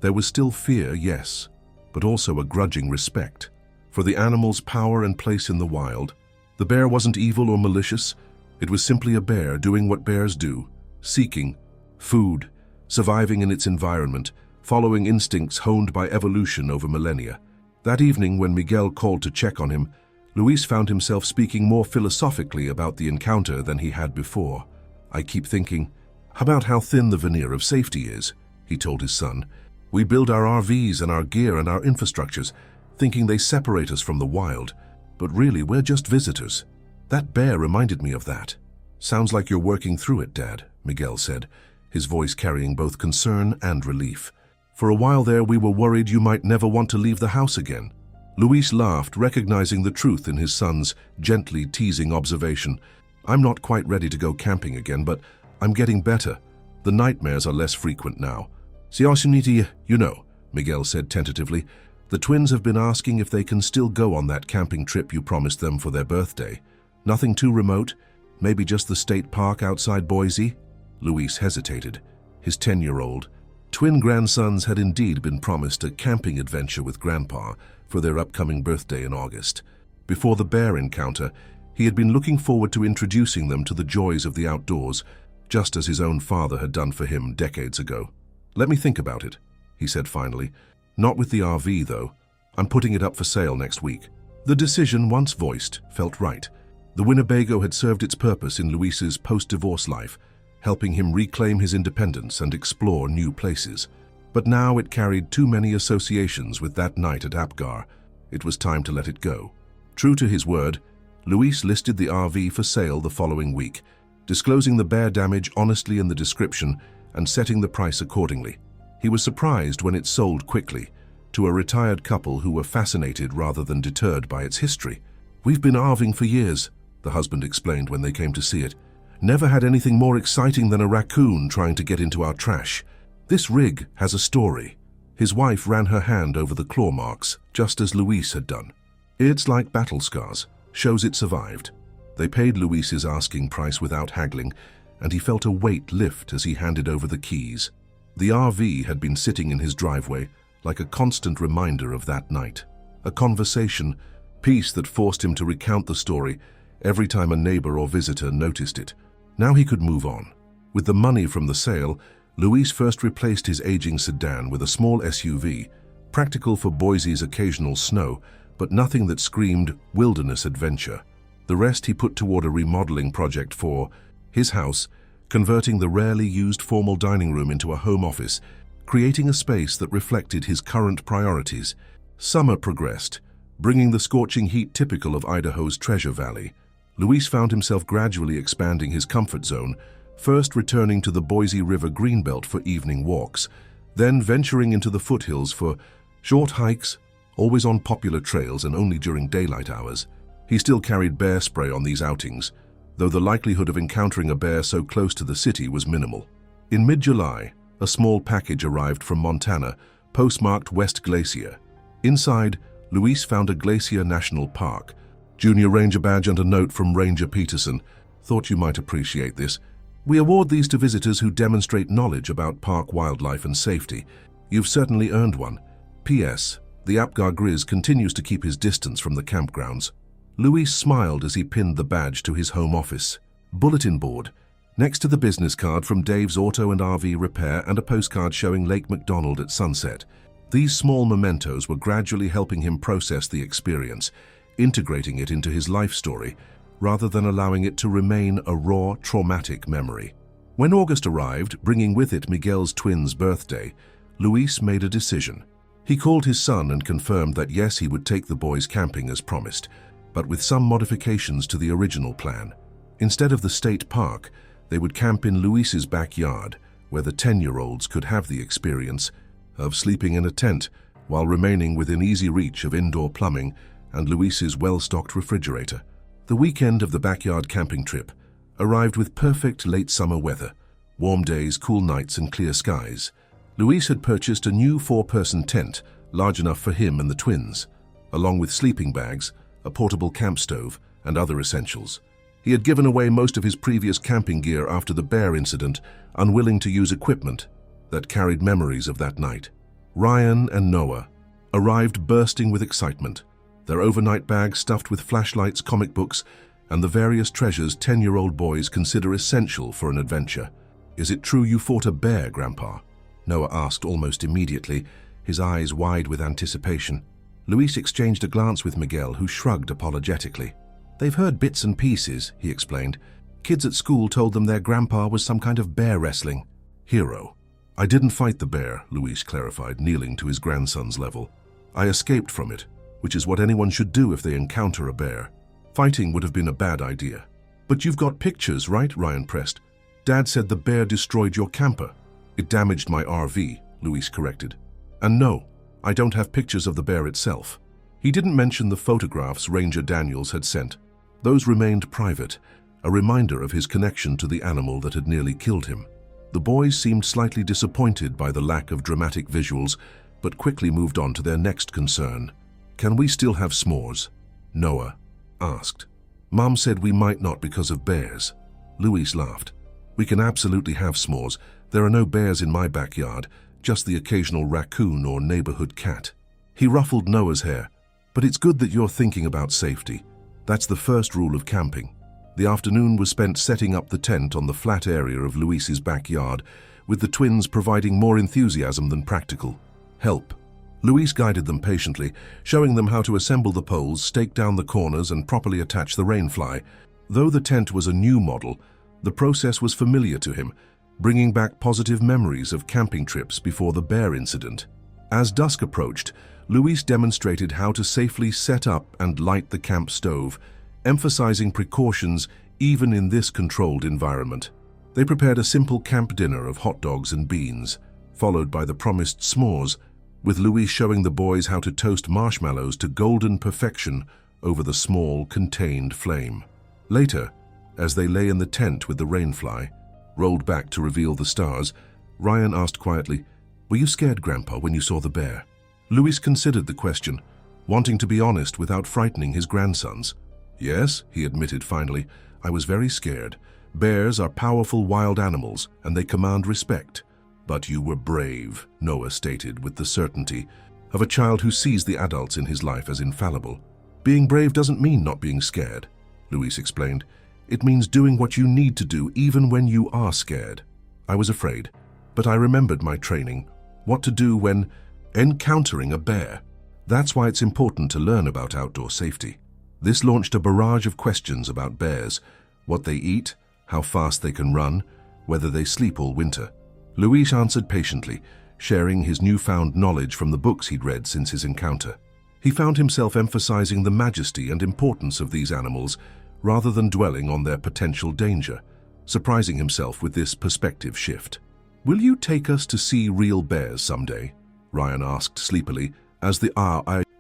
There was still fear, yes, but also a grudging respect for the animal's power and place in the wild. The bear wasn't evil or malicious. It was simply a bear doing what bears do, seeking food, surviving in its environment, following instincts honed by evolution over millennia. That evening, when Miguel called to check on him, Luis found himself speaking more philosophically about the encounter than he had before. "I keep thinking about how thin the veneer of safety is," he told his son. "We build our RVs and our gear and our infrastructures, thinking they separate us from the wild, but really we're just visitors. That bear reminded me of that." "Sounds like you're working through it, Dad," Miguel said, his voice carrying both concern and relief. "For a while there, we were worried you might never want to leave the house again." Luis laughed, recognizing the truth in his son's gently teasing observation. "I'm not quite ready to go camping again, but I'm getting better. The nightmares are less frequent now." "You know," Miguel said tentatively. The twins have been asking if they can still go on that camping trip you promised them for their birthday. Nothing too remote? Maybe just the state park outside Boise? Luis hesitated. His 10-year-old twin grandsons had indeed been promised a camping adventure with Grandpa for their upcoming birthday in August. Before the bear encounter, he had been looking forward to introducing them to the joys of the outdoors, just as his own father had done for him decades ago. "Let me think about it," he said finally. "Not with the RV, though. I'm putting it up for sale next week." The decision, once voiced, felt right. The Winnebago had served its purpose in Luis's post-divorce life, helping him reclaim his independence and explore new places. But now it carried too many associations with that night at Apgar. It was time to let it go. True to his word, Luis listed the RV for sale the following week, disclosing the bear damage honestly in the description and setting the price accordingly. He was surprised when it sold quickly, to a retired couple who were fascinated rather than deterred by its history. "We've been RVing for years," the husband explained when they came to see it. "Never had anything more exciting than a raccoon trying to get into our trash. This rig has a story." His wife ran her hand over the claw marks, just as Luis had done. "It's like battle scars, shows it survived." They paid Luis's asking price without haggling, and he felt a weight lift as he handed over the keys. The RV had been sitting in his driveway, like a constant reminder of that night. A conversation, piece that forced him to recount the story every time a neighbor or visitor noticed it. Now he could move on. With the money from the sale, Luis first replaced his aging sedan with a small SUV, practical for Boise's occasional snow, but nothing that screamed wilderness adventure. The rest he put toward a remodeling project for his house, converting the rarely used formal dining room into a home office, creating a space that reflected his current priorities. Summer progressed, bringing the scorching heat typical of Idaho's Treasure Valley. Luis found himself gradually expanding his comfort zone, first returning to the Boise River Greenbelt for evening walks, then venturing into the foothills for short hikes, always on popular trails and only during daylight hours. He still carried bear spray on these outings, though the likelihood of encountering a bear so close to the city was minimal. In mid-July, a small package arrived from Montana, postmarked West Glacier. Inside, Luis found a Glacier National Park, Junior Ranger badge and a note from Ranger Peterson. "Thought you might appreciate this. We award these to visitors who demonstrate knowledge about park wildlife and safety. You've certainly earned one. P.S. The Apgar Grizz continues to keep his distance from the campgrounds." Luis smiled as he pinned the badge to his home office. Bulletin board, next to the business card from Dave's Auto and RV Repair and a postcard showing Lake McDonald at sunset. These small mementos were gradually helping him process the experience, integrating it into his life story, rather than allowing it to remain a raw, traumatic memory. When August arrived, bringing with it Miguel's twins' birthday, Luis made a decision. He called his son and confirmed that yes, he would take the boys camping as promised, but with some modifications to the original plan. Instead of the state park, they would camp in Luis's backyard, where the 10-year-olds could have the experience of sleeping in a tent while remaining within easy reach of indoor plumbing and Luis's well-stocked refrigerator. The weekend of the backyard camping trip arrived with perfect late summer weather, warm days, cool nights, and clear skies. Luis had purchased a new 4-person tent, large enough for him and the twins, along with sleeping bags, a portable camp stove, and other essentials. He had given away most of his previous camping gear after the bear incident, unwilling to use equipment that carried memories of that night. Ryan and Noah arrived bursting with excitement, their overnight bags stuffed with flashlights, comic books, and the various treasures 10-year-old boys consider essential for an adventure. "Is it true you fought a bear, Grandpa?" Noah asked almost immediately, his eyes wide with anticipation. Luis exchanged a glance with Miguel, who shrugged apologetically. "They've heard bits and pieces," he explained. "Kids at school told them their grandpa was some kind of bear wrestling." "Hero. I didn't fight the bear," Luis clarified, kneeling to his grandson's level. "I escaped from it, which is what anyone should do if they encounter a bear. Fighting would have been a bad idea." "But you've got pictures, right?" Ryan pressed. "Dad said the bear destroyed your camper." "It damaged my RV," Luis corrected. "And no, I don't have pictures of the bear itself." He didn't mention the photographs Ranger Daniels had sent. Those remained private, a reminder of his connection to the animal that had nearly killed him. The boys seemed slightly disappointed by the lack of dramatic visuals, but quickly moved on to their next concern. "Can we still have s'mores?" Noah asked. "Mom said we might not because of bears." Luis laughed. "We can absolutely have s'mores. There are no bears in my backyard, just the occasional raccoon or neighborhood cat." He ruffled Noah's hair. "But it's good that you're thinking about safety. That's the first rule of camping." The afternoon was spent setting up the tent on the flat area of Luis's backyard, with the twins providing more enthusiasm than practical help. Luis guided them patiently, showing them how to assemble the poles, stake down the corners, and properly attach the rainfly. Though the tent was a new model, the process was familiar to him, bringing back positive memories of camping trips before the bear incident. As dusk approached, Luis demonstrated how to safely set up and light the camp stove, emphasizing precautions even in this controlled environment. They prepared a simple camp dinner of hot dogs and beans, followed by the promised s'mores, with Luis showing the boys how to toast marshmallows to golden perfection over the small, contained flame. Later, as they lay in the tent with the rainfly, rolled back to reveal the stars, Ryan asked quietly, "Were you scared, Grandpa, when you saw the bear?" Luis considered the question, wanting to be honest without frightening his grandsons. "Yes," he admitted finally, "I was very scared. Bears are powerful wild animals, and they command respect." "But you were brave," Noah stated with the certainty of a child who sees the adults in his life as infallible. "Being brave doesn't mean not being scared," Luis explained. "It means doing what you need to do even when you are scared. I was afraid, but I remembered my training, what to do when encountering a bear. That's why it's important to learn about outdoor safety." This launched a barrage of questions about bears: what they eat, how fast they can run, whether they sleep all winter. Luis answered patiently, sharing his newfound knowledge from the books he'd read since his encounter. He found himself emphasizing the majesty and importance of these animals rather than dwelling on their potential danger, surprising himself with this perspective shift. "Will you take us to see real bears someday?" Ryan asked sleepily as the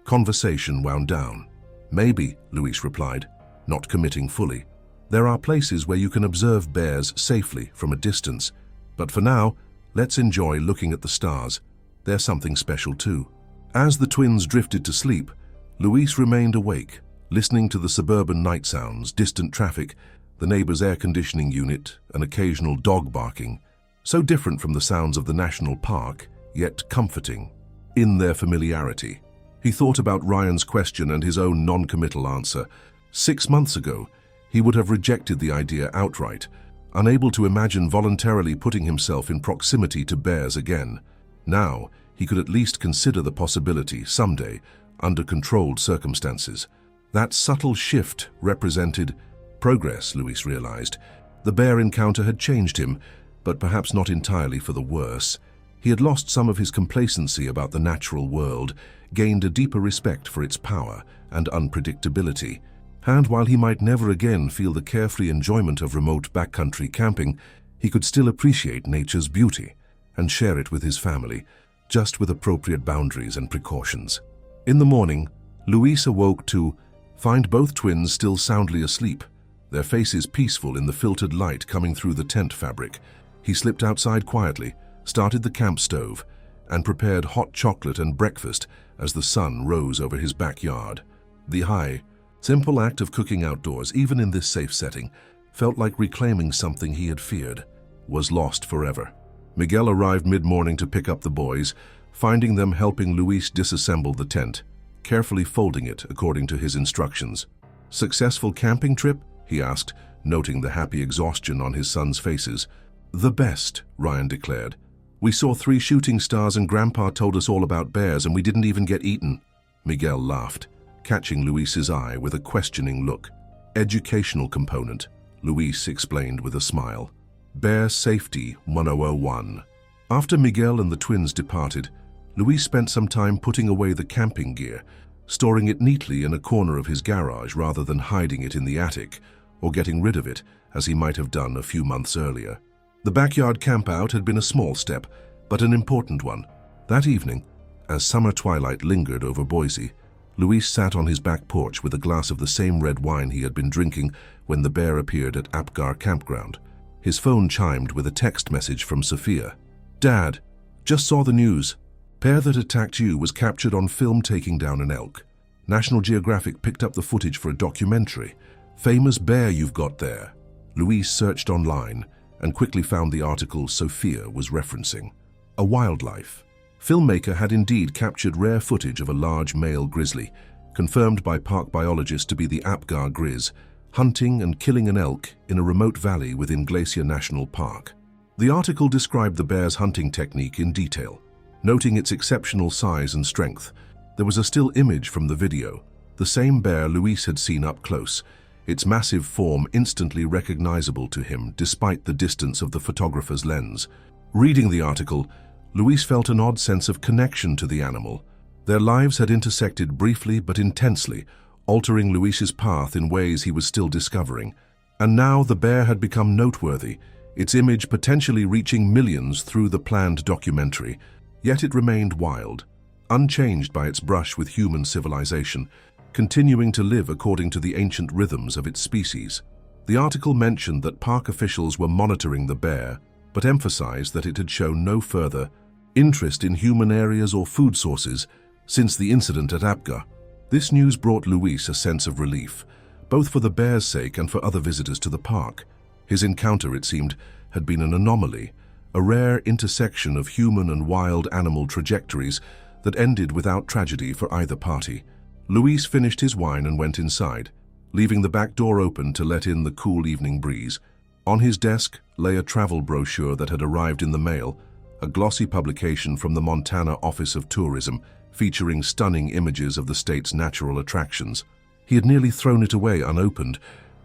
conversation wound down. "Maybe," Luis replied, not committing fully. "There are places where you can observe bears safely from a distance, but for now, let's enjoy looking at the stars. They're something special too." As the twins drifted to sleep, Luis remained awake, listening to the suburban night sounds, distant traffic, the neighbor's air conditioning unit, and occasional dog barking. So different from the sounds of the national park, yet comforting in their familiarity. He thought about Ryan's question and his own non-committal answer. 6 months ago, he would have rejected the idea outright, unable to imagine voluntarily putting himself in proximity to bears again. Now, he could at least consider the possibility someday, under controlled circumstances. That subtle shift represented progress, Luis realized. The bear encounter had changed him, but perhaps not entirely for the worse. He had lost some of his complacency about the natural world, gained a deeper respect for its power and unpredictability. And while he might never again feel the carefree enjoyment of remote backcountry camping, he could still appreciate nature's beauty and share it with his family, just with appropriate boundaries and precautions. In the morning, Luis awoke to find both twins still soundly asleep, their faces peaceful in the filtered light coming through the tent fabric. He slipped outside quietly, started the camp stove, and prepared hot chocolate and breakfast as the sun rose over his backyard. The simple act of cooking outdoors, even in this safe setting, felt like reclaiming something he had feared was lost forever. Miguel arrived mid-morning to pick up the boys, finding them helping Luis disassemble the tent, carefully folding it according to his instructions. "Successful camping trip?" he asked, noting the happy exhaustion on his sons' faces. "The best," Ryan declared. "We saw 3 shooting stars and Grandpa told us all about bears and we didn't even get eaten." Miguel laughed, catching Luis's eye with a questioning look. "Educational component," Luis explained with a smile. "Bear Safety 1001. After Miguel and the twins departed, Luis spent some time putting away the camping gear, storing it neatly in a corner of his garage rather than hiding it in the attic or getting rid of it as he might have done a few months earlier. The backyard campout had been a small step, but an important one. That evening, as summer twilight lingered over Boise, Luis sat on his back porch with a glass of the same red wine he had been drinking when the bear appeared at Apgar Campground. His phone chimed with a text message from Sophia. "Dad, just saw the news. Bear that attacked you was captured on film taking down an elk. National Geographic picked up the footage for a documentary. Famous bear you've got there. Louise searched online and quickly found the article Sophia was referencing. A wildlife. Filmmaker had indeed captured rare footage of a large male grizzly, confirmed by park biologists to be the Apgar grizz, hunting and killing an elk in a remote valley within Glacier National Park. The article described the bear's hunting technique in detail, noting its exceptional size and strength. There was a still image from the video, the same bear Luis had seen up close, its massive form instantly recognizable to him despite the distance of the photographer's lens. Reading the article, Luis felt an odd sense of connection to the animal. Their lives had intersected briefly but intensely, altering Luis's path in ways he was still discovering. And now the bear had become noteworthy, its image potentially reaching millions through the planned documentary. Yet it remained wild, unchanged by its brush with human civilization, continuing to live according to the ancient rhythms of its species. The article mentioned that park officials were monitoring the bear, but emphasized that it had shown no further interest in human areas or food sources since the incident at Apgar. This news brought Luis a sense of relief, both for the bear's sake and for other visitors to the park. His encounter, it seemed, had been an anomaly, a rare intersection of human and wild animal trajectories that ended without tragedy for either party. Luis finished his wine and went inside, leaving the back door open to let in the cool evening breeze. On his desk lay a travel brochure that had arrived in the mail, a glossy publication from the Montana Office of Tourism featuring stunning images of the state's natural attractions. He had nearly thrown it away unopened,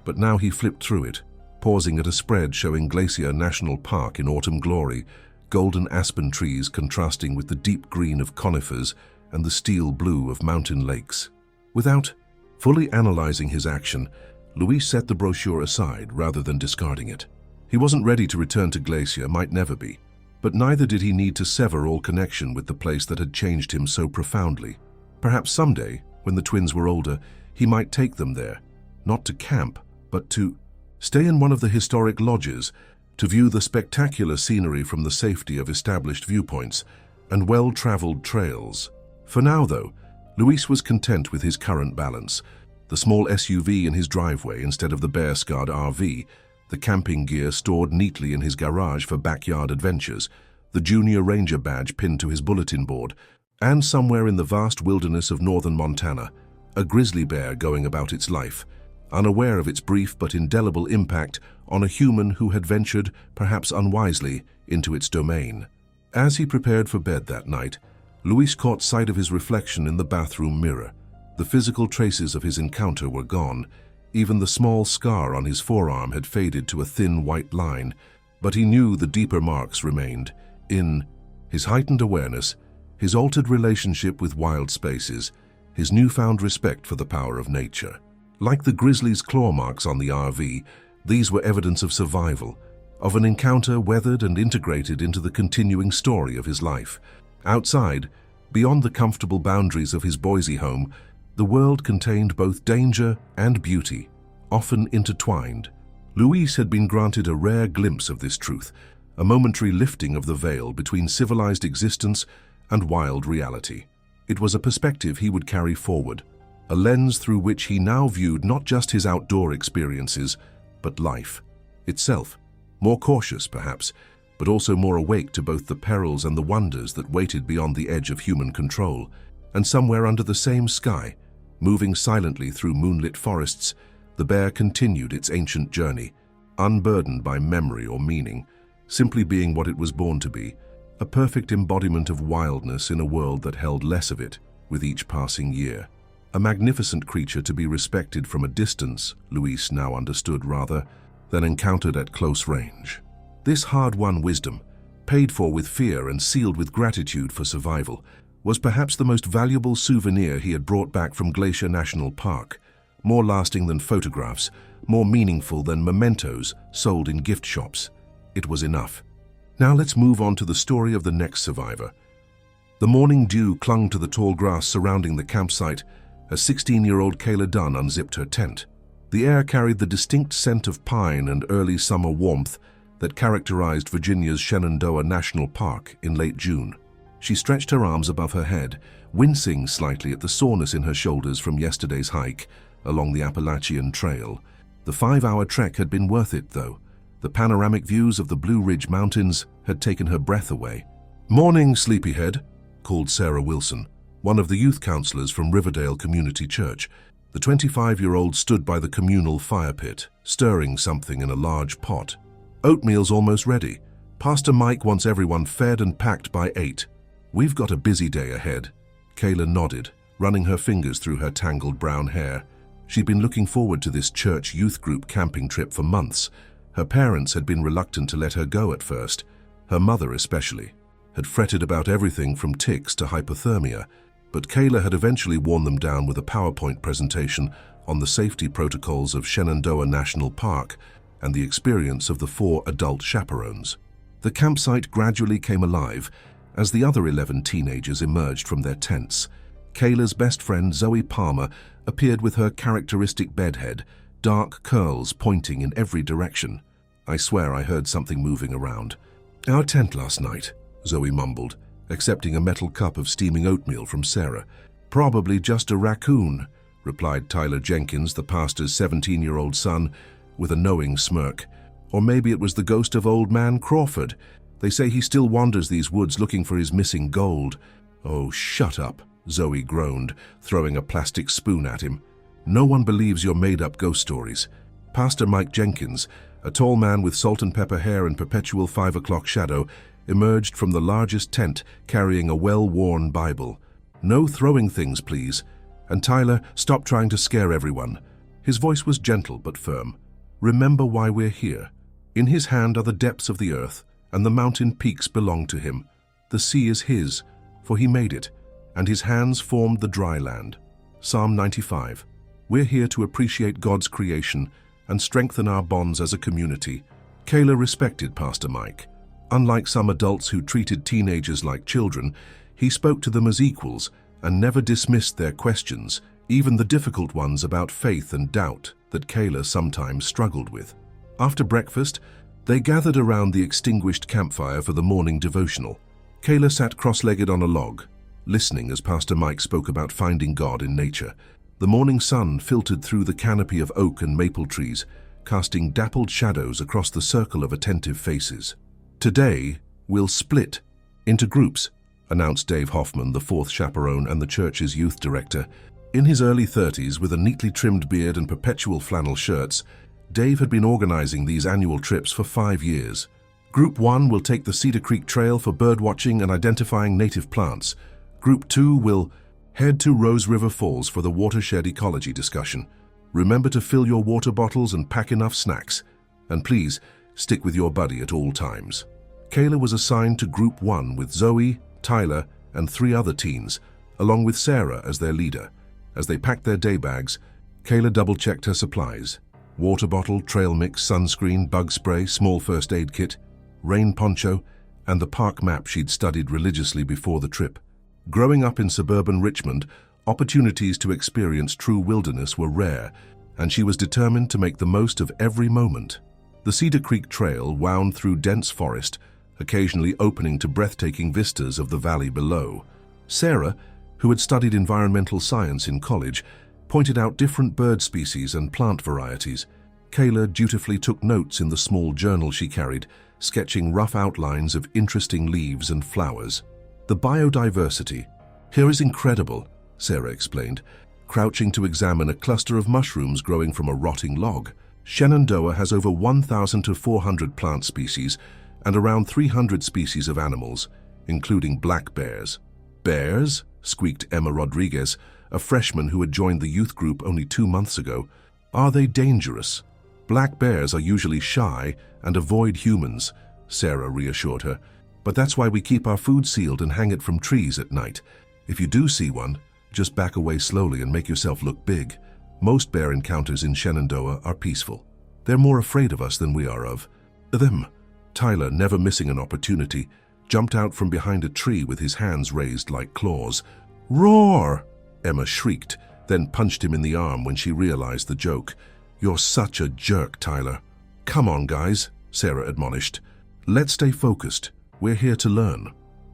but now he flipped through it, pausing at a spread showing Glacier National Park in autumn glory, golden aspen trees contrasting with the deep green of conifers and the steel blue of mountain lakes. Without fully analyzing his action, Luis set the brochure aside rather than discarding it. He wasn't ready to return to Glacier, might never be, but neither did he need to sever all connection with the place that had changed him so profoundly. Perhaps someday, when the twins were older, he might take them there, not to camp, but to stay in one of the historic lodges, to view the spectacular scenery from the safety of established viewpoints and well-traveled trails. For now, though, Luis was content with his current balance, the small SUV in his driveway instead of the bear-scarred RV, the camping gear stored neatly in his garage for backyard adventures, the Junior Ranger badge pinned to his bulletin board, and somewhere in the vast wilderness of northern Montana, a grizzly bear going about its life, unaware of its brief but indelible impact on a human who had ventured, perhaps unwisely, into its domain. As he prepared for bed that night, Luis caught sight of his reflection in the bathroom mirror. The physical traces of his encounter were gone. Even the small scar on his forearm had faded to a thin white line, but he knew the deeper marks remained in his heightened awareness, his altered relationship with wild spaces, his newfound respect for the power of nature. Like the grizzly's claw marks on the RV, these were evidence of survival, of an encounter weathered and integrated into the continuing story of his life. Outside, beyond the comfortable boundaries of his Boise home, the world contained both danger and beauty, often intertwined. Luis had been granted a rare glimpse of this truth, a momentary lifting of the veil between civilized existence and wild reality. It was a perspective he would carry forward, a lens through which he now viewed not just his outdoor experiences, but life itself, more cautious perhaps, but also more awake to both the perils and the wonders that waited beyond the edge of human control. And somewhere under the same sky, moving silently through moonlit forests, the bear continued its ancient journey, unburdened by memory or meaning, simply being what it was born to be, a perfect embodiment of wildness in a world that held less of it with each passing year. A magnificent creature to be respected from a distance, Luis now understood rather, than encountered at close range. This hard-won wisdom, paid for with fear and sealed with gratitude for survival, was perhaps the most valuable souvenir he had brought back from Glacier National Park, more lasting than photographs, more meaningful than mementos sold in gift shops. It was enough. Now let's move on to the story of the next survivor. The morning dew clung to the tall grass surrounding the campsite as 16-year-old Kayla Dunn unzipped her tent. The air carried the distinct scent of pine and early summer warmth that characterized Virginia's Shenandoah National Park in late June. She stretched her arms above her head, wincing slightly at the soreness in her shoulders from yesterday's hike along the Appalachian Trail. The 5-hour trek had been worth it, though. The panoramic views of the Blue Ridge Mountains had taken her breath away. "Morning, sleepyhead," called Sarah Wilson, one of the youth counselors from Riverdale Community Church. The 25-year-old stood by the communal fire pit, stirring something in a large pot. "Oatmeal's almost ready. Pastor Mike wants everyone fed and packed by 8. We've got a busy day ahead." Kayla nodded, running her fingers through her tangled brown hair. She'd been looking forward to this church youth group camping trip for months. Her parents had been reluctant to let her go at first. Her mother especially had fretted about everything from ticks to hypothermia, but Kayla had eventually worn them down with a PowerPoint presentation on the safety protocols of Shenandoah National Park and the experience of the 4 adult chaperones. The campsite gradually came alive as the other 11 teenagers emerged from their tents. Kayla's best friend Zoe Palmer appeared with her characteristic bedhead, dark curls pointing in every direction. "I swear I heard something moving around." "Our tent last night," Zoe mumbled, accepting a metal cup of steaming oatmeal from Sarah. "Probably just a raccoon," replied Tyler Jenkins, the pastor's 17-year-old son, with a knowing smirk. "Or maybe it was the ghost of Old Man Crawford. They say he still wanders these woods looking for his missing gold." "Oh, shut up," Zoe groaned, throwing a plastic spoon at him. "No one believes your made-up ghost stories." Pastor Mike Jenkins, a tall man with salt and pepper hair and perpetual 5 o'clock shadow, emerged from the largest tent carrying a well-worn Bible. "No throwing things, please. And Tyler, stop trying to scare everyone." His voice was gentle but firm. "Remember why we're here. In his hand are the depths of the earth, and the mountain peaks belong to him. The sea is his, for he made it, and his hands formed the dry land." Psalm 95. We're here to appreciate God's creation and strengthen our bonds as a community. Kayla respected Pastor Mike. Unlike some adults who treated teenagers like children, he spoke to them as equals and never dismissed their questions, even the difficult ones about faith and doubt that Kayla sometimes struggled with. After breakfast, they gathered around the extinguished campfire for the morning devotional. Kayla sat cross-legged on a log, listening as Pastor Mike spoke about finding God in nature. The morning sun filtered through the canopy of oak and maple trees, casting dappled shadows across the circle of attentive faces. "Today, we'll split into groups," announced Dave Hoffman, the 4th chaperone and the church's youth director. In his early 30s, with a neatly trimmed beard and perpetual flannel shirts, Dave had been organizing these annual trips for 5 years. Group 1 will take the Cedar Creek Trail for birdwatching and identifying native plants. Group 2 will head to Rose River Falls for the watershed ecology discussion. Remember to fill your water bottles and pack enough snacks. And please, stick with your buddy at all times. Kayla was assigned to Group 1 with Zoe, Tyler, and 3 other teens, along with Sarah as their leader. As they packed their day bags, Kayla double-checked her supplies. Water bottle, trail mix, sunscreen, bug spray, small first aid kit, rain poncho, and the park map she'd studied religiously before the trip. Growing up in suburban Richmond, opportunities to experience true wilderness were rare, and she was determined to make the most of every moment. The Cedar Creek Trail wound through dense forest, occasionally opening to breathtaking vistas of the valley below. Sarah, who had studied environmental science in college, pointed out different bird species and plant varieties. Kayla dutifully took notes in the small journal she carried, sketching rough outlines of interesting leaves and flowers. "The biodiversity here is incredible," Sarah explained, crouching to examine a cluster of mushrooms growing from a rotting log. "Shenandoah has over 1,000 to 400 plant species and around 300 species of animals, including black bears." "Bears?" squeaked Emma Rodriguez, a freshman who had joined the youth group only 2 months ago. "Are they dangerous?" "Black bears are usually shy and avoid humans," Sarah reassured her. "But that's why we keep our food sealed and hang it from trees at night. If you do see one, just back away slowly and make yourself look big. Most bear encounters in Shenandoah are peaceful. They're more afraid of us than we are of them." Tyler, never missing an opportunity, jumped out from behind a tree with his hands raised like claws. "Roar!" Emma shrieked, then punched him in the arm when she realized the joke. "You're such a jerk, Tyler." "Come on, guys," Sarah admonished. "Let's stay focused. We're here to learn."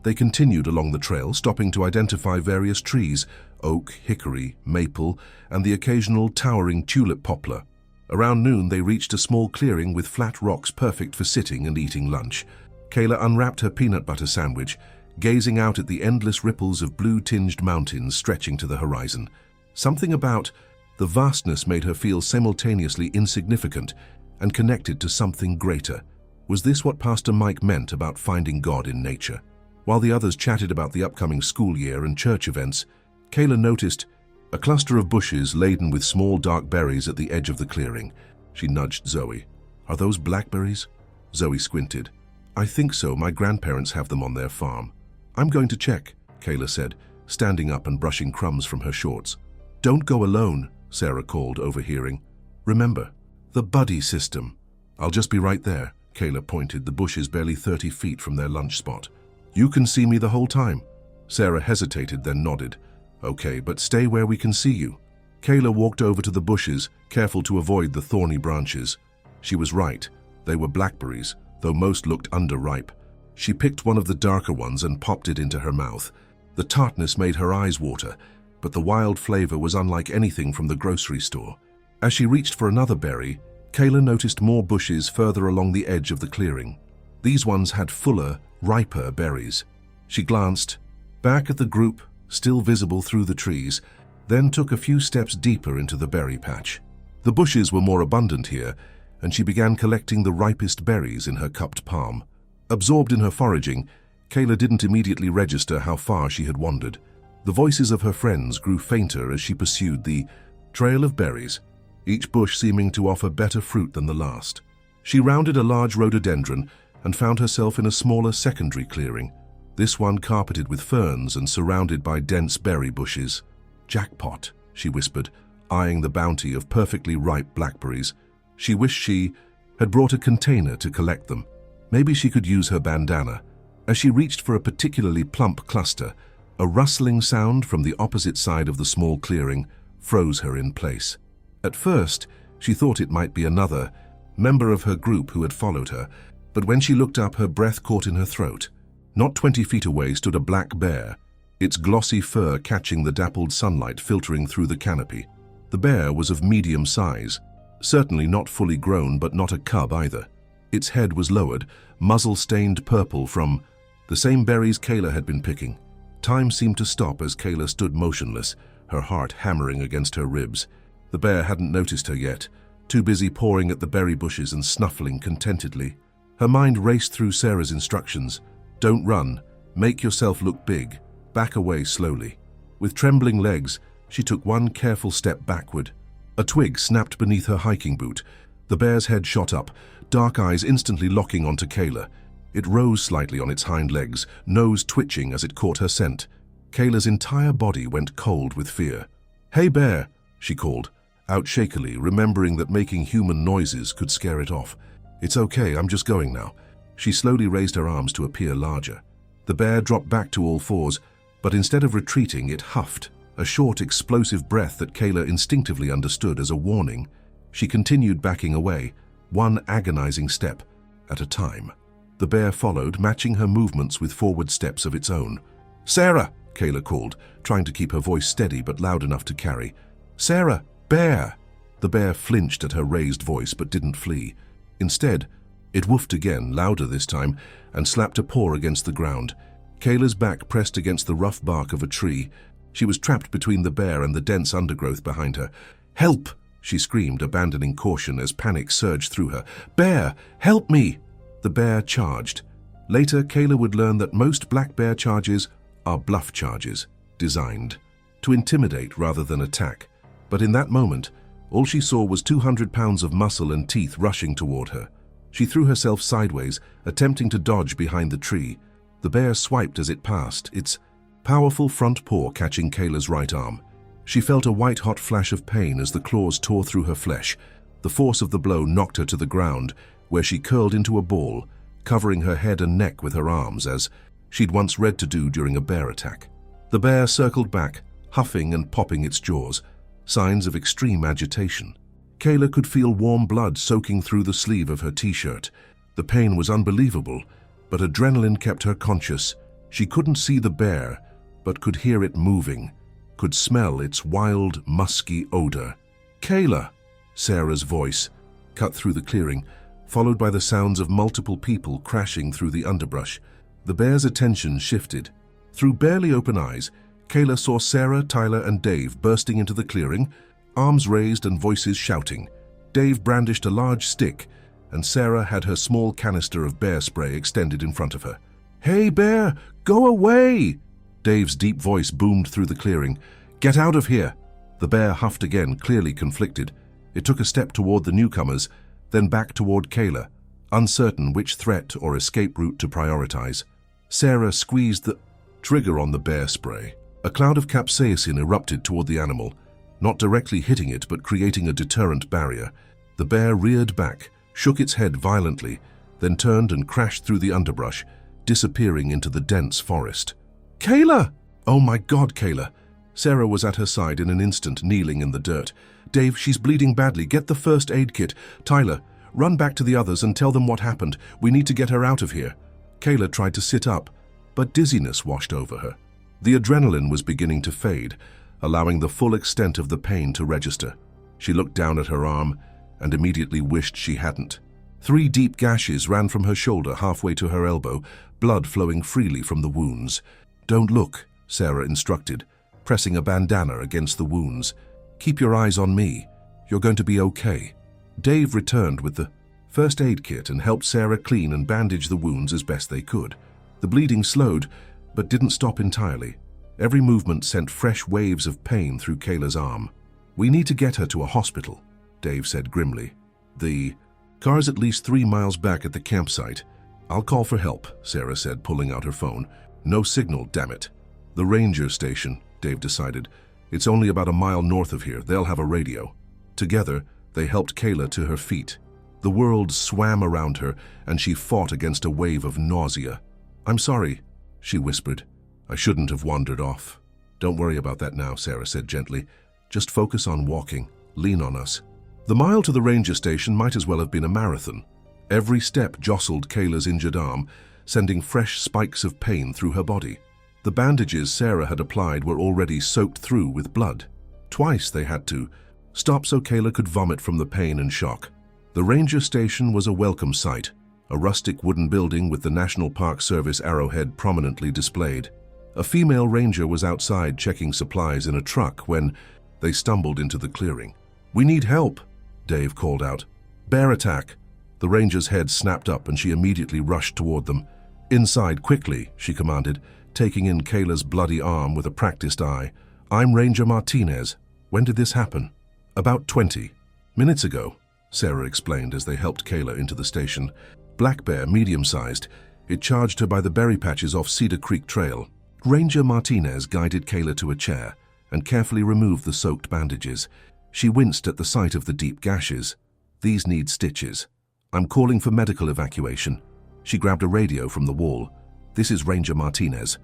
They continued along the trail, stopping to identify various trees: oak, hickory, maple, and the occasional towering tulip poplar. Around noon, they reached a small clearing with flat rocks perfect for sitting and eating lunch. Kayla unwrapped her peanut butter sandwich, gazing out at the endless ripples of blue-tinged mountains stretching to the horizon. Something about the vastness made her feel simultaneously insignificant and connected to something greater. Was this what Pastor Mike meant about finding God in nature? While the others chatted about the upcoming school year and church events, Kayla noticed a cluster of bushes laden with small dark berries at the edge of the clearing. She nudged Zoe. "Are those blackberries?" Zoe squinted. "I think so. My grandparents have them on their farm." "I'm going to check," Kayla said, standing up and brushing crumbs from her shorts. "Don't go alone," Sarah called, overhearing. "Remember, the buddy system." "I'll just be right there," Kayla pointed, the bushes barely 30 feet from their lunch spot. "You can see me the whole time." Sarah hesitated, then nodded. "Okay, but stay where we can see you." Kayla walked over to the bushes, careful to avoid the thorny branches. She was right. They were blackberries, though most looked underripe. She picked one of the darker ones and popped it into her mouth. The tartness made her eyes water, but the wild flavor was unlike anything from the grocery store. As she reached for another berry, Kayla noticed more bushes further along the edge of the clearing. These ones had fuller, riper berries. She glanced back at the group, still visible through the trees, then took a few steps deeper into the berry patch. The bushes were more abundant here, and she began collecting the ripest berries in her cupped palm. Absorbed in her foraging, Kayla didn't immediately register how far she had wandered. The voices of her friends grew fainter as she pursued the trail of berries, each bush seeming to offer better fruit than the last. She rounded a large rhododendron and found herself in a smaller secondary clearing, this one carpeted with ferns and surrounded by dense berry bushes. "Jackpot," she whispered, eyeing the bounty of perfectly ripe blackberries. She wished she had brought a container to collect them. Maybe she could use her bandana. As she reached for a particularly plump cluster, a rustling sound from the opposite side of the small clearing froze her in place. At first, she thought it might be another member of her group who had followed her, but when she looked up, her breath caught in her throat. Not 20 feet away stood a black bear, its glossy fur catching the dappled sunlight filtering through the canopy. The bear was of medium size, certainly not fully grown, but not a cub either. Its head was lowered, muzzle stained purple from the same berries Kayla had been picking. Time seemed to stop as Kayla stood motionless, her heart hammering against her ribs. The bear hadn't noticed her yet, too busy pawing at the berry bushes and snuffling contentedly. Her mind raced through Sarah's instructions. "Don't run. Make yourself look big. Back away slowly." With trembling legs, she took one careful step backward. A twig snapped beneath her hiking boot. The bear's head shot up, dark eyes instantly locking onto Kayla. It rose slightly on its hind legs, nose twitching as it caught her scent. Kayla's entire body went cold with fear. "Hey, bear," she called, out shakily, remembering that making human noises could scare it off. "It's okay, I'm just going now." She slowly raised her arms to appear larger. The bear dropped back to all fours, but instead of retreating, it huffed, a short, explosive breath that Kayla instinctively understood as a warning. She continued backing away, one agonizing step at a time. The bear followed, matching her movements with forward steps of its own. "Sarah!" Kayla called, trying to keep her voice steady but loud enough to carry. "Sarah! Bear!" The bear flinched at her raised voice but didn't flee. Instead, it woofed again, louder this time, and slapped a paw against the ground. Kayla's back pressed against the rough bark of a tree. She was trapped between the bear and the dense undergrowth behind her. "Help!" she screamed, abandoning caution as panic surged through her. "Bear! Help me!" The bear charged. Later, Kayla would learn that most black bear charges are bluff charges, designed to intimidate rather than attack. But in that moment, all she saw was 200 pounds of muscle and teeth rushing toward her. She threw herself sideways, attempting to dodge behind the tree. The bear swiped as it passed, its powerful front paw catching Kayla's right arm. She felt a white-hot flash of pain as the claws tore through her flesh. The force of the blow knocked her to the ground, where she curled into a ball, covering her head and neck with her arms as she'd once read to do during a bear attack. The bear circled back, huffing and popping its jaws, signs of extreme agitation. Kayla could feel warm blood soaking through the sleeve of her t-shirt. The pain was unbelievable, but adrenaline kept her conscious. She couldn't see the bear, but could hear it moving, could smell its wild, musky odor. "Kayla!" Sarah's voice cut through the clearing, followed by the sounds of multiple people crashing through the underbrush. The bear's attention shifted. Through barely open eyes, Kayla saw Sarah, Tyler, and Dave bursting into the clearing, arms raised and voices shouting. Dave brandished a large stick, and Sarah had her small canister of bear spray extended in front of her. "Hey, bear, go away!" Dave's deep voice boomed through the clearing. "Get out of here!" The bear huffed again, clearly conflicted. It took a step toward the newcomers, then back toward Kayla, uncertain which threat or escape route to prioritize. Sarah squeezed the trigger on the bear spray. A cloud of capsaicin erupted toward the animal, not directly hitting it but creating a deterrent barrier. The bear reared back, shook its head violently, then turned and crashed through the underbrush, disappearing into the dense forest. "Kayla!" "Oh my God, Kayla!" Sarah was at her side in an instant, kneeling in the dirt. "Dave, she's bleeding badly. Get the first aid kit. Tyler, run back to the others and tell them what happened. We need to get her out of here." Kayla tried to sit up, but dizziness washed over her. The adrenaline was beginning to fade, allowing the full extent of the pain to register. She looked down at her arm and immediately wished she hadn't. 3 deep gashes ran from her shoulder halfway to her elbow, blood flowing freely from the wounds. "Don't look," Sarah instructed, pressing a bandana against the wounds. "Keep your eyes on me. You're going to be okay." Dave returned with the first aid kit and helped Sarah clean and bandage the wounds as best they could. The bleeding slowed, but didn't stop entirely. Every movement sent fresh waves of pain through Kayla's arm. "We need to get her to a hospital," Dave said grimly. "The car's at least 3 miles back at the campsite." "I'll call for help," Sarah said, pulling out her phone. "No signal, damn it." "The ranger station," Dave decided. "It's only about a mile north of here. They'll have a radio." Together, they helped Kayla to her feet. The world swam around her, and she fought against a wave of nausea. "I'm sorry," she whispered. "I shouldn't have wandered off." "Don't worry about that now," Sarah said gently. "Just focus on walking. Lean on us." The mile to the ranger station might as well have been a marathon. Every step jostled Kayla's injured arm, sending fresh spikes of pain through her body. The bandages Sarah had applied were already soaked through with blood. Twice they had to stop so Kayla could vomit from the pain and shock. The ranger station was a welcome sight, a rustic wooden building with the National Park Service arrowhead prominently displayed. A female ranger was outside checking supplies in a truck when they stumbled into the clearing. "We need help," Dave called out. "Bear attack." The ranger's head snapped up and she immediately rushed toward them. "Inside, quickly," she commanded, taking in Kayla's bloody arm with a practiced eye. "I'm Ranger Martinez. When did this happen?" "About 20 minutes ago," Sarah explained as they helped Kayla into the station. "Black bear, medium-sized. It charged her by the berry patches off Cedar Creek Trail." Ranger Martinez guided Kayla to a chair and carefully removed the soaked bandages. She winced at the sight of the deep gashes. "These need stitches. I'm calling for medical evacuation." She grabbed a radio from the wall. "This is Ranger Martinez.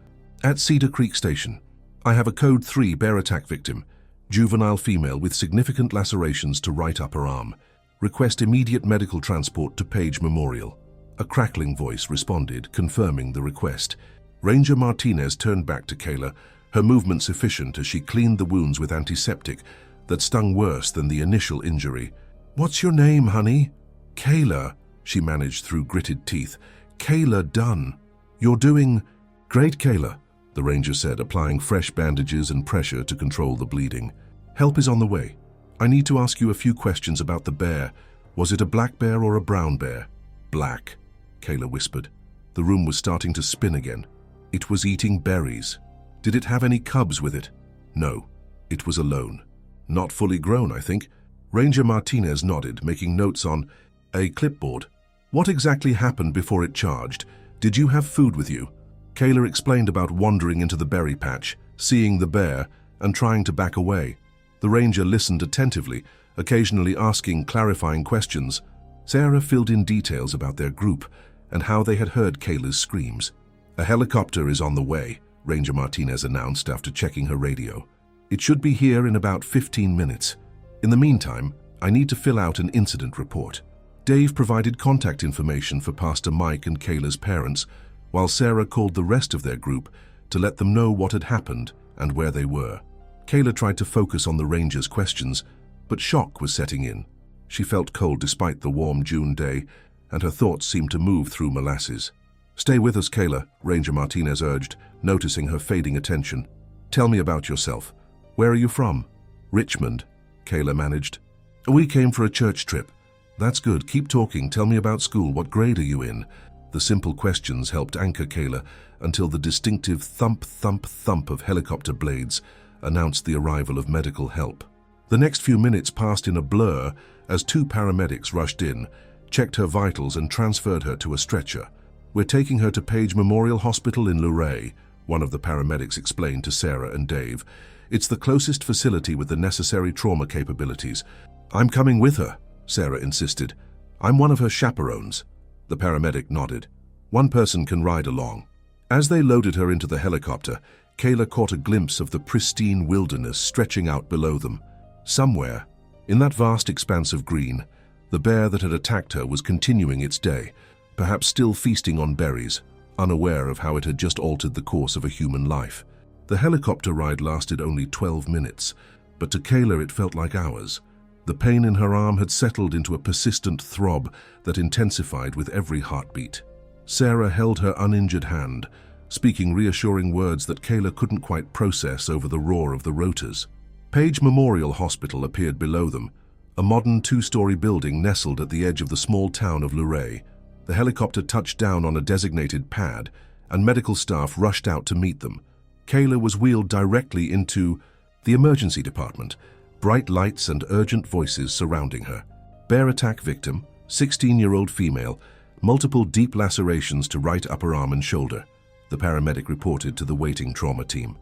At Cedar Creek Station. I have a Code 3 bear attack victim, juvenile female with significant lacerations to right upper arm. Request immediate medical transport to Page Memorial." A crackling voice responded, confirming the request. Ranger Martinez turned back to Kayla, her movements efficient as she cleaned the wounds with antiseptic that stung worse than the initial injury. "What's your name, honey?" "Kayla," she managed through gritted teeth. "Kayla Dunn." "You're doing great, Kayla," the ranger said, applying fresh bandages and pressure to control the bleeding. "Help is on the way. I need to ask you a few questions about the bear. Was it a black bear or a brown bear?" "Black," Kayla whispered. The room was starting to spin again. "It was eating berries. Did it have any cubs with it?" "No, it was alone." "Not fully grown, I think." Ranger Martinez nodded, making notes on a clipboard. "What exactly happened before it charged? Did you have food with you?" Kayla explained about wandering into the berry patch, seeing the bear, and trying to back away. The ranger listened attentively, occasionally asking clarifying questions. Sarah filled in details about their group and how they had heard Kayla's screams. "A helicopter is on the way," Ranger Martinez announced after checking her radio. "It should be here in about 15 minutes. In the meantime, I need to fill out an incident report." Dave provided contact information for Pastor Mike and Kayla's parents, while Sarah called the rest of their group to let them know what had happened and where they were. Kayla tried to focus on the rangers' questions, but shock was setting in. She felt cold despite the warm June day, and her thoughts seemed to move through molasses. "Stay with us, Kayla," Ranger Martinez urged, noticing her fading attention. "Tell me about yourself. Where are you from?" "Richmond," Kayla managed. "We came for a church trip." "That's good. Keep talking. Tell me about school. What grade are you in?" The simple questions helped anchor Kayla until the distinctive thump, thump, thump of helicopter blades announced the arrival of medical help. The next few minutes passed in a blur as 2 paramedics rushed in, checked her vitals and transferred her to a stretcher. "We're taking her to Page Memorial Hospital in Luray," one of the paramedics explained to Sarah and Dave. "It's the closest facility with the necessary trauma capabilities." "I'm coming with her," Sarah insisted. "I'm one of her chaperones." The paramedic nodded. "One person can ride along." As they loaded her into the helicopter, Kayla caught a glimpse of the pristine wilderness stretching out below them. Somewhere, in that vast expanse of green, the bear that had attacked her was continuing its day, perhaps still feasting on berries, unaware of how it had just altered the course of a human life. The helicopter ride lasted only 12 minutes, but to Kayla it felt like hours. The pain in her arm had settled into a persistent throb that intensified with every heartbeat. Sarah held her uninjured hand, speaking reassuring words that Kayla couldn't quite process over the roar of the rotors. Page Memorial Hospital appeared below them, a modern 2-story building nestled at the edge of the small town of Luray. The helicopter touched down on a designated pad, and medical staff rushed out to meet them. Kayla was wheeled directly into the emergency department, bright lights and urgent voices surrounding her. Bear attack victim, 16-year-old female, multiple deep lacerations to right upper arm and shoulder, the paramedic reported to the waiting trauma team.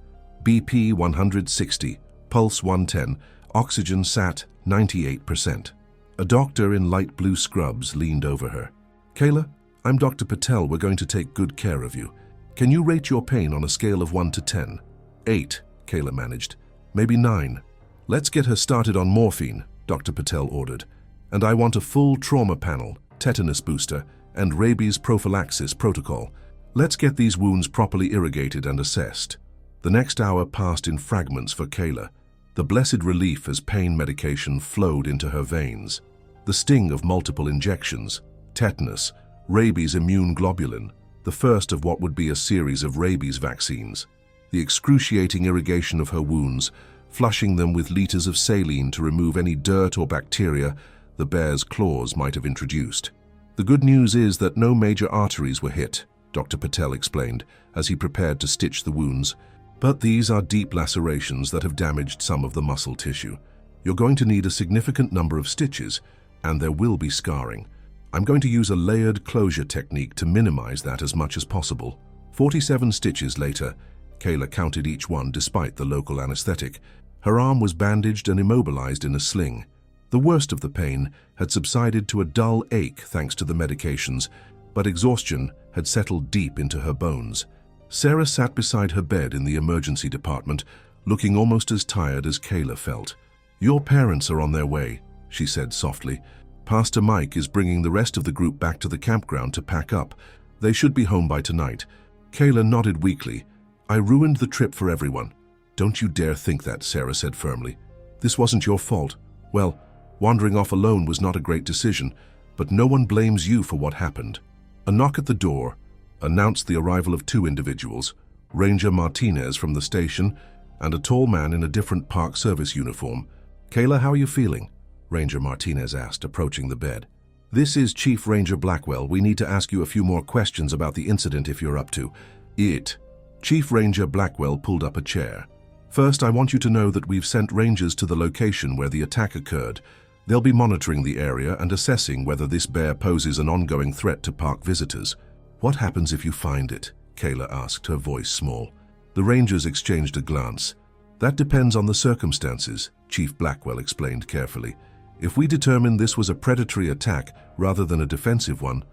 BP 160, pulse 110, oxygen sat 98%. A doctor in light blue scrubs leaned over her. "Kayla, I'm Dr. Patel. We're going to take good care of you. Can you rate your pain on a scale of 1 to 10? 8, Kayla managed. Maybe 9. "Let's get her started on morphine," Dr. Patel ordered. "And I want a full trauma panel, tetanus booster, and rabies prophylaxis protocol. Let's get these wounds properly irrigated and assessed." The next hour passed in fragments for Kayla, the blessed relief as pain medication flowed into her veins. The sting of multiple injections, tetanus, rabies immune globulin, the first of what would be a series of rabies vaccines. The excruciating irrigation of her wounds, flushing them with liters of saline to remove any dirt or bacteria the bear's claws might have introduced. "The good news is that no major arteries were hit," Dr. Patel explained as he prepared to stitch the wounds. "But these are deep lacerations that have damaged some of the muscle tissue. You're going to need a significant number of stitches, and there will be scarring. I'm going to use a layered closure technique to minimize that as much as possible." 47 stitches later, Kayla counted each one despite the local anesthetic. Her arm was bandaged and immobilized in a sling. The worst of the pain had subsided to a dull ache thanks to the medications, but exhaustion had settled deep into her bones. Sarah sat beside her bed in the emergency department, looking almost as tired as Kayla felt. "Your parents are on their way," she said softly. "Pastor Mike is bringing the rest of the group back to the campground to pack up. They should be home by tonight." Kayla nodded weakly. "I ruined the trip for everyone." "Don't you dare think that," Sarah said firmly. "This wasn't your fault. Well, wandering off alone was not a great decision, but no one blames you for what happened." A knock at the door announced the arrival of 2 individuals, Ranger Martinez from the station and a tall man in a different Park Service uniform. "Kayla, how are you feeling?" Ranger Martinez asked, approaching the bed. "This is Chief Ranger Blackwell. We need to ask you a few more questions about the incident if you're up to it." Chief Ranger Blackwell pulled up a chair. "First, I want you to know that we've sent rangers to the location where the attack occurred. They'll be monitoring the area and assessing whether this bear poses an ongoing threat to park visitors." "What happens if you find it?" Kayla asked, her voice small. The rangers exchanged a glance. "That depends on the circumstances," Chief Blackwell explained carefully. "If we determine this was a predatory attack rather than a defensive one,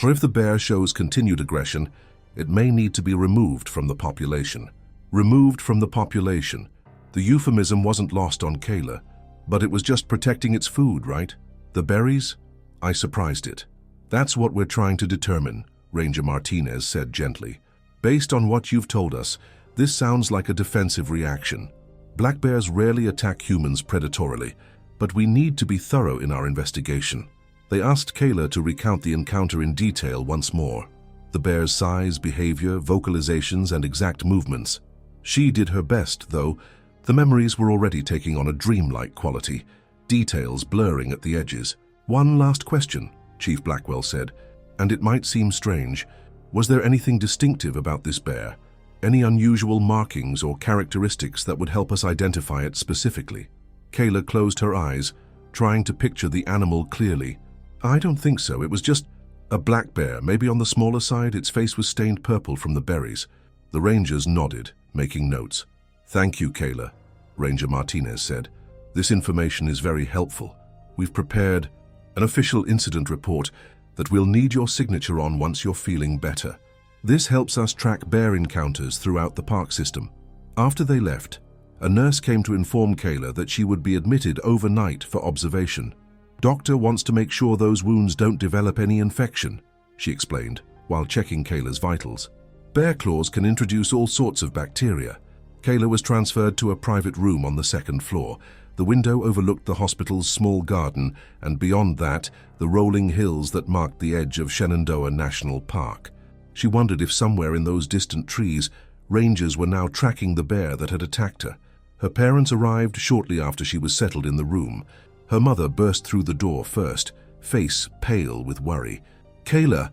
or if the bear shows continued aggression, it may need to be removed from the population." Removed from the population. The euphemism wasn't lost on Kayla, but it was just protecting its food, right? The berries? I surprised it. "That's what we're trying to determine," Ranger Martinez said gently. Based on what you've told us, this sounds like a defensive reaction. Black bears rarely attack humans predatorily, but we need to be thorough in our investigation. They asked Kayla to recount the encounter in detail once more. The bear's size, behavior, vocalizations, and exact movements. She did her best, though. The memories were already taking on a dreamlike quality, details blurring at the edges. One last question, Chief Blackwell said, and it might seem strange. Was there anything distinctive about this bear? Any unusual markings or characteristics that would help us identify it specifically? Kayla closed her eyes, trying to picture the animal clearly. I don't think so. It was just a black bear, maybe on the smaller side. Its face was stained purple from the berries. The rangers nodded, making notes. Thank you, Kayla, Ranger Martinez said. This information is very helpful. We've prepared an official incident report that we'll need your signature on once you're feeling better. This helps us track bear encounters throughout the park system. After they left, a nurse came to inform Kayla that she would be admitted overnight for observation. Doctor wants to make sure those wounds don't develop any infection, she explained, while checking Kayla's vitals. Bear claws can introduce all sorts of bacteria. Kayla was transferred to a private room on the second floor. The window overlooked the hospital's small garden, and beyond that, the rolling hills that marked the edge of Shenandoah National Park. She wondered if somewhere in those distant trees, rangers were now tracking the bear that had attacked her. Her parents arrived shortly after she was settled in the room. Her mother burst through the door first, face pale with worry. Kayla!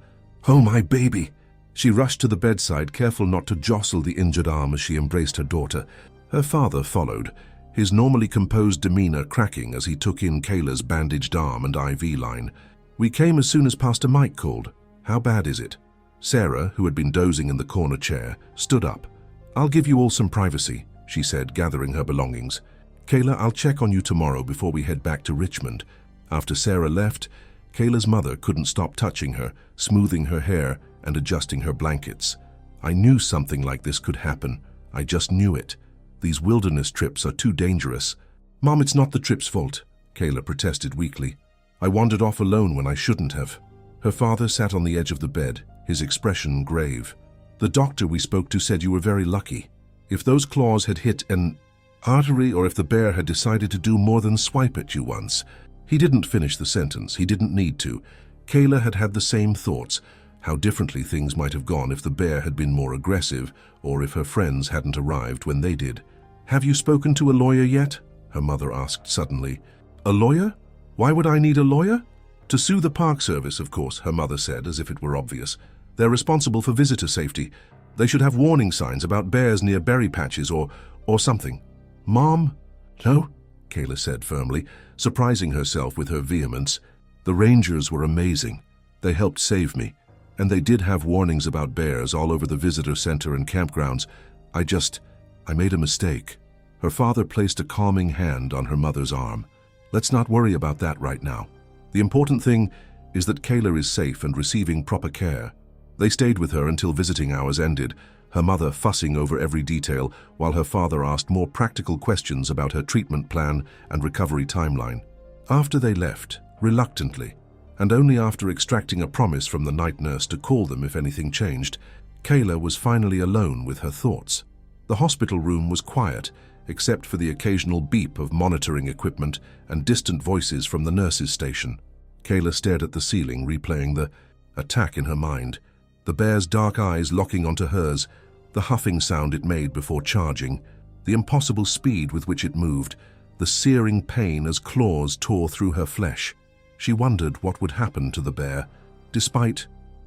Oh, my baby! She rushed to the bedside, careful not to jostle the injured arm as she embraced her daughter. Her father followed, his normally composed demeanor cracking as he took in Kayla's bandaged arm and IV line. We came as soon as Pastor Mike called. How bad is it? Sarah, who had been dozing in the corner chair, stood up. I'll give you all some privacy, she said, gathering her belongings. Kayla, I'll check on you tomorrow before we head back to Richmond. After Sarah left, Kayla's mother couldn't stop touching her, smoothing her hair and adjusting her blankets. I knew something like this could happen. I just knew it. These wilderness trips are too dangerous. Mom, it's not the trip's fault, Kayla protested weakly. I wandered off alone when I shouldn't have. Her father sat on the edge of the bed, his expression grave. The doctor we spoke to said you were very lucky. If those claws had hit an artery, or if the bear had decided to do more than swipe at you once. He didn't finish the sentence. He didn't need to. Kayla had had the same thoughts, how differently things might have gone if the bear had been more aggressive, or if her friends hadn't arrived when they did. Have you spoken to a lawyer yet? Her mother asked suddenly. A lawyer? Why would I need a lawyer? To sue the Park Service, of course, her mother said, as if it were obvious. They're responsible for visitor safety. They should have warning signs about bears near berry patches or something. Mom? No, Kayla said firmly, surprising herself with her vehemence. The rangers were amazing. They helped save me. And they did have warnings about bears all over the visitor center and campgrounds. I made a mistake. Her father placed a calming hand on her mother's arm. Let's not worry about that right now. The important thing is that Kayla is safe and receiving proper care. They stayed with her until visiting hours ended, her mother fussing over every detail while her father asked more practical questions about her treatment plan and recovery timeline. After they left, reluctantly, and only after extracting a promise from the night nurse to call them if anything changed, Kayla was finally alone with her thoughts. The hospital room was quiet, except for the occasional beep of monitoring equipment and distant voices from the nurse's station. Kayla stared at the ceiling, replaying the attack in her mind, the bear's dark eyes locking onto hers, the huffing sound it made before charging, the impossible speed with which it moved, the searing pain as claws tore through her flesh. She wondered what would happen to the bear. Despite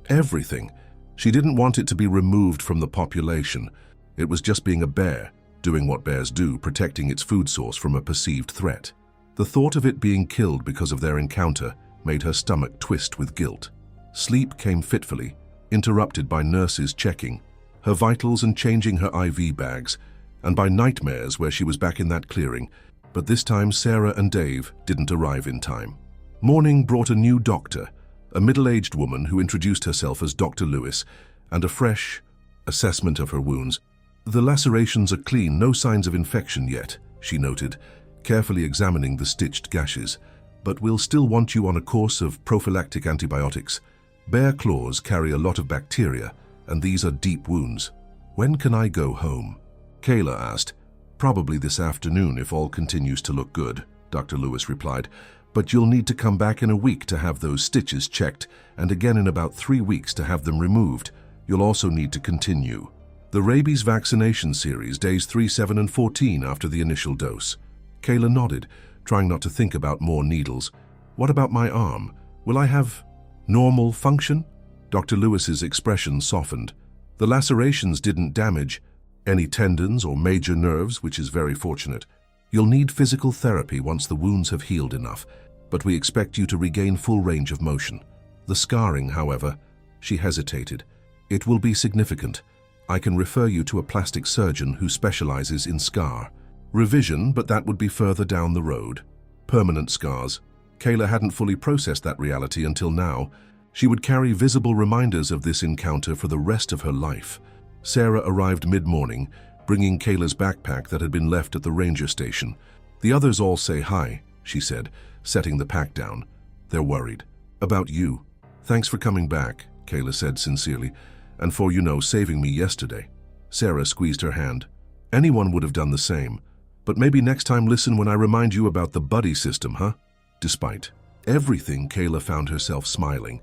everything, she didn't want it to be removed from the population. It was just being a bear, doing what bears do, protecting its food source from a perceived threat. The thought of it being killed because of their encounter made her stomach twist with guilt. Sleep came fitfully, interrupted by nurses checking her vitals and changing her IV bags, and by nightmares where she was back in that clearing, but this time Sarah and Dave didn't arrive in time. Morning brought a new doctor, a middle-aged woman who introduced herself as Dr. Lewis, and a fresh assessment of her wounds. The lacerations are clean, no signs of infection yet, she noted, carefully examining the stitched gashes, but we'll still want you on a course of prophylactic antibiotics. Bear claws carry a lot of bacteria, and these are deep wounds. When can I go home? Kayla asked. Probably this afternoon if all continues to look good, Dr. Lewis replied. But you'll need to come back in a week to have those stitches checked, and again in about 3 weeks to have them removed. You'll also need to continue the rabies vaccination series, days 3, 7, and 14 after the initial dose. Kayla nodded, trying not to think about more needles. What about my arm? Will I have normal function? Dr. Lewis's expression softened. The lacerations didn't damage any tendons or major nerves, which is very fortunate. You'll need physical therapy once the wounds have healed enough, but we expect you to regain full range of motion. The scarring, however, she hesitated. It will be significant. I can refer you to a plastic surgeon who specializes in scar revision, but that would be further down the road. Permanent scars. Kayla hadn't fully processed that reality until now. She would carry visible reminders of this encounter for the rest of her life. Sarah arrived mid-morning, bringing Kayla's backpack that had been left at the ranger station. The others all say hi, she said, setting the pack down. They're worried. About you. Thanks for coming back, Kayla said sincerely, and for, saving me yesterday. Sarah squeezed her hand. Anyone would have done the same. But maybe next time listen when I remind you about the buddy system, huh? Despite everything, Kayla found herself smiling.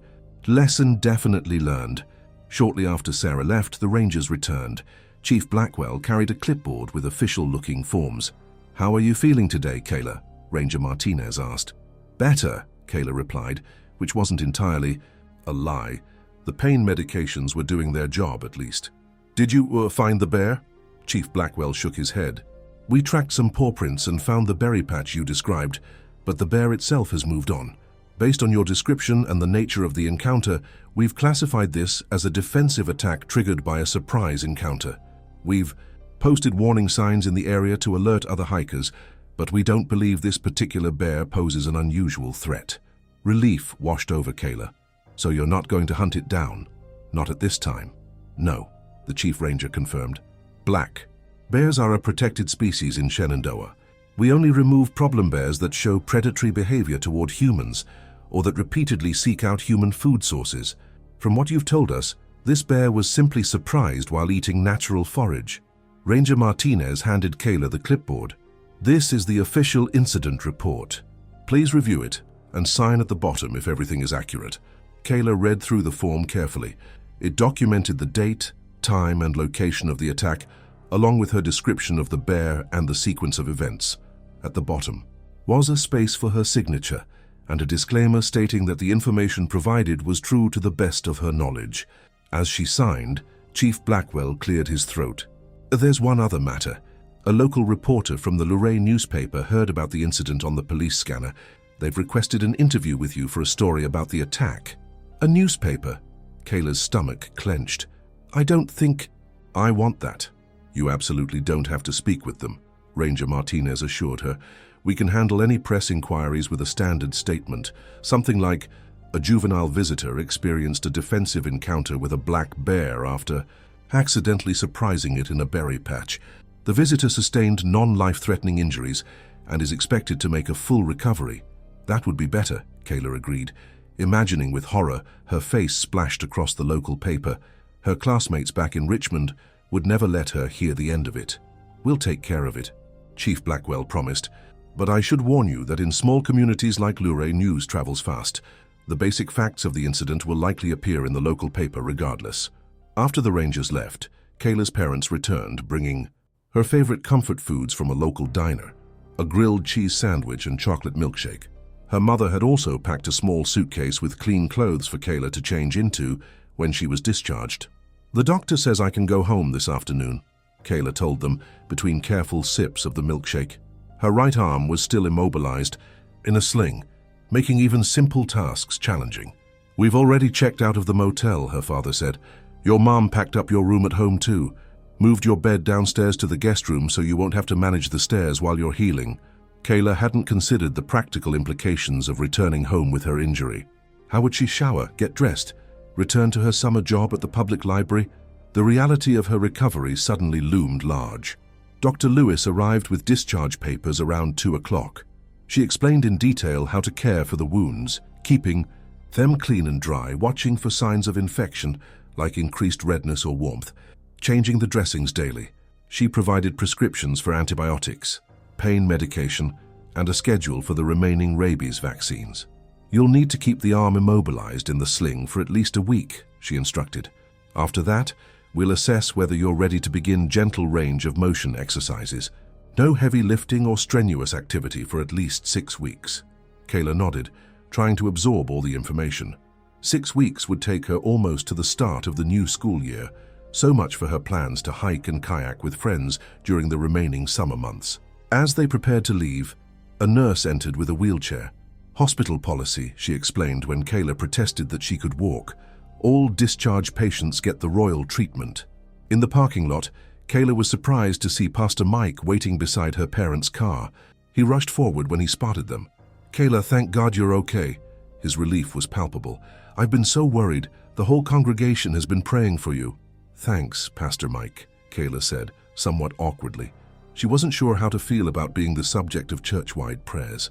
Lesson definitely learned. Shortly after Sarah left, the Rangers returned. Chief Blackwell carried a clipboard with official-looking forms. How are you feeling today, Kayla? Ranger Martinez asked. Better, Kayla replied, which wasn't entirely a lie. The pain medications were doing their job, at least. Did you find the bear? Chief Blackwell shook his head. We tracked some paw prints and found the berry patch you described, but the bear itself has moved on. Based on your description and the nature of the encounter, we've classified this as a defensive attack triggered by a surprise encounter. We've posted warning signs in the area to alert other hikers, but we don't believe this particular bear poses an unusual threat. Relief washed over Kayla. So you're not going to hunt it down? Not at this time. No, the Chief Ranger confirmed. Black. Bears are a protected species in Shenandoah. We only remove problem bears that show predatory behavior toward humans, or that repeatedly seek out human food sources. From what you've told us, this bear was simply surprised while eating natural forage. Ranger Martinez handed Kayla the clipboard. This is the official incident report. Please review it and sign at the bottom if everything is accurate. Kayla read through the form carefully. It documented the date, time, and location of the attack, along with her description of the bear and the sequence of events. At the bottom was a space for her signature and a disclaimer stating that the information provided was true to the best of her knowledge. As she signed, Chief Blackwell cleared his throat. There's one other matter. A local reporter from the Luray newspaper heard about the incident on the police scanner. They've requested an interview with you for a story about the attack. A newspaper? Kayla's stomach clenched. I don't think I want that. You absolutely don't have to speak with them, Ranger Martinez assured her. We can handle any press inquiries with a standard statement, something like, a juvenile visitor experienced a defensive encounter with a black bear after accidentally surprising it in a berry patch. The visitor sustained non-life-threatening injuries and is expected to make a full recovery. That would be better, Kayla agreed, imagining with horror her face splashed across the local paper. Her classmates back in Richmond would never let her hear the end of it. We'll take care of it, Chief Blackwell promised. But I should warn you that in small communities like Luray, news travels fast. The basic facts of the incident will likely appear in the local paper regardless. After the Rangers left, Kayla's parents returned, bringing her favorite comfort foods from a local diner, a grilled cheese sandwich and chocolate milkshake. Her mother had also packed a small suitcase with clean clothes for Kayla to change into when she was discharged. The doctor says I can go home this afternoon, Kayla told them between careful sips of the milkshake. Her right arm was still immobilized in a sling, making even simple tasks challenging. We've already checked out of the motel, her father said. Your mom packed up your room at home too. Moved your bed downstairs to the guest room so you won't have to manage the stairs while you're healing. Kayla hadn't considered the practical implications of returning home with her injury. How would she shower, get dressed, return to her summer job at the public library? The reality of her recovery suddenly loomed large. Dr. Lewis arrived with discharge papers around 2 o'clock. She explained in detail how to care for the wounds, keeping Them clean and dry, watching for signs of infection, like increased redness or warmth. Changing the dressings daily. She provided prescriptions for antibiotics, pain medication, and a schedule for the remaining rabies vaccines. You'll need to keep the arm immobilized in the sling for at least a week, she instructed. After that, we'll assess whether you're ready to begin gentle range of motion exercises. No heavy lifting or strenuous activity for at least 6 weeks. Kayla nodded, trying to absorb all the information. 6 weeks would take her almost to the start of the new school year, so much for her plans to hike and kayak with friends during the remaining summer months. As they prepared to leave, a nurse entered with a wheelchair. Hospital policy, she explained when Kayla protested that she could walk. All discharged patients get the royal treatment. In the parking lot, Kayla was surprised to see Pastor Mike waiting beside her parents' car. He rushed forward when he spotted them. "Kayla, thank God you're okay." His relief was palpable. "I've been so worried. The whole congregation has been praying for you." "Thanks, Pastor Mike," Kayla said, somewhat awkwardly. She wasn't sure how to feel about being the subject of church-wide prayers.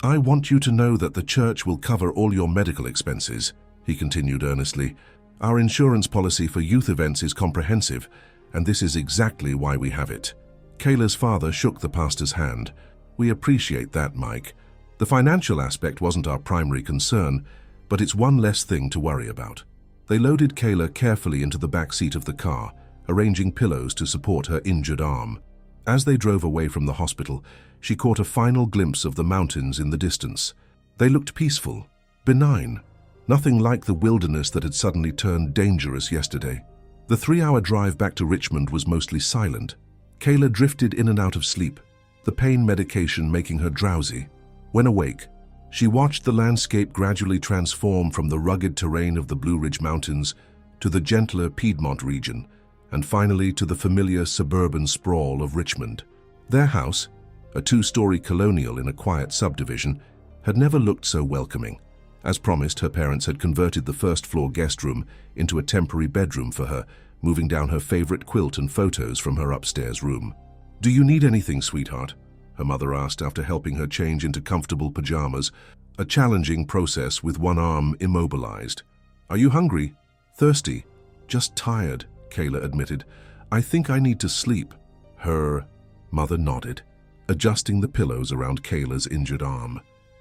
"I want you to know that the church will cover all your medical expenses," he continued earnestly. "Our insurance policy for youth events is comprehensive, and this is exactly why we have it." Kayla's father shook the pastor's hand. "We appreciate that, Mike. The financial aspect wasn't our primary concern, but it's one less thing to worry about." They loaded Kayla carefully into the back seat of the car, arranging pillows to support her injured arm. As they drove away from the hospital, she caught a final glimpse of the mountains in the distance. They looked peaceful, benign, nothing like the wilderness that had suddenly turned dangerous yesterday. The 3-hour drive back to Richmond was mostly silent. Kayla drifted in and out of sleep, the pain medication making her drowsy. When awake, she watched the landscape gradually transform from the rugged terrain of the Blue Ridge Mountains to the gentler Piedmont region, and finally to the familiar suburban sprawl of Richmond. Their house, a 2-story colonial in a quiet subdivision, had never looked so welcoming. As promised, her parents had converted the first-floor guest room into a temporary bedroom for her, moving down her favorite quilt and photos from her upstairs room. "Do you need anything, sweetheart?" her mother asked after helping her change into comfortable pajamas, a challenging process with one arm immobilized. "Are you hungry? Thirsty?" "Just tired," Kayla admitted. "I think I need to sleep." Her mother nodded, adjusting the pillows around Kayla's injured arm.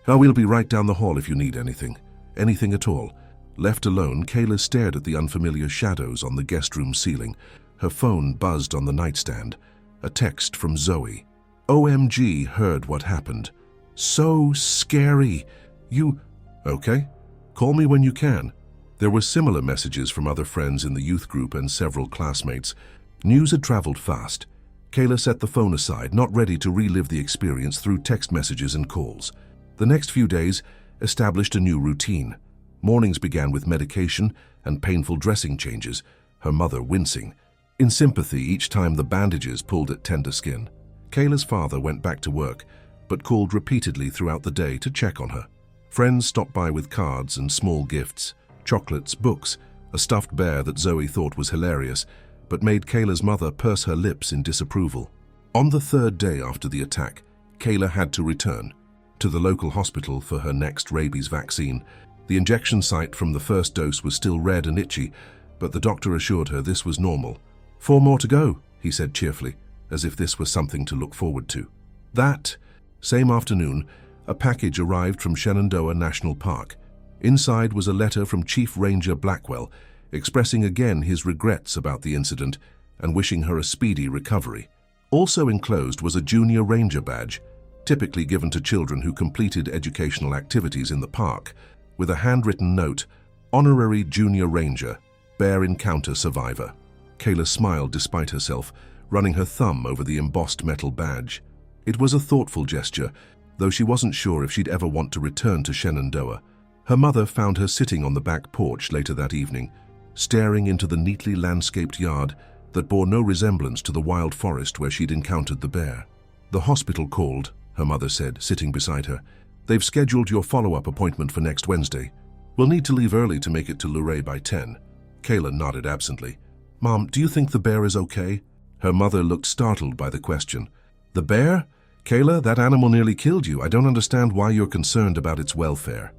"Oh, we'll be right down the hall if you need anything. Anything at all." Left alone, Kayla stared at the unfamiliar shadows on the guest room ceiling. Her phone buzzed on the nightstand. A text from Zoe. "OMG, heard what happened. So scary. You okay? Call me when you can." There were similar messages from other friends in the youth group and several classmates. News had traveled fast. Kayla set the phone aside, not ready to relive the experience through text messages and calls. The next few days established a new routine. Mornings began with medication and painful dressing changes, her mother wincing, in sympathy each time the bandages pulled at tender skin. Kayla's father went back to work, but called repeatedly throughout the day to check on her. Friends stopped by with cards and small gifts, chocolates, books, a stuffed bear that Zoe thought was hilarious, but made Kayla's mother purse her lips in disapproval. On the 3rd day after the attack, Kayla had to return to the local hospital for her next rabies vaccine. The injection site from the first dose was still red and itchy, but the doctor assured her this was normal. 4 more to go, he said cheerfully, as if this was something to look forward to. That same afternoon, a package arrived from Shenandoah National Park. Inside was a letter from Chief Ranger Blackwell, expressing again his regrets about the incident and wishing her a speedy recovery. Also enclosed was a Junior Ranger badge, typically given to children who completed educational activities in the park, with a handwritten note, "Honorary Junior Ranger, Bear Encounter Survivor." Kayla smiled despite herself, running her thumb over the embossed metal badge. It was a thoughtful gesture, though she wasn't sure if she'd ever want to return to Shenandoah. Her mother found her sitting on the back porch later that evening, staring into the neatly landscaped yard that bore no resemblance to the wild forest where she'd encountered the bear. "The hospital called," her mother said, sitting beside her. "They've scheduled your follow-up appointment for next Wednesday. We'll need to leave early to make it to Luray by 10. Kayla nodded absently. "Mom, do you think the bear is okay?" Her mother looked startled by the question. "The bear? Kayla, that animal nearly killed you. I don't understand why you're concerned about its welfare."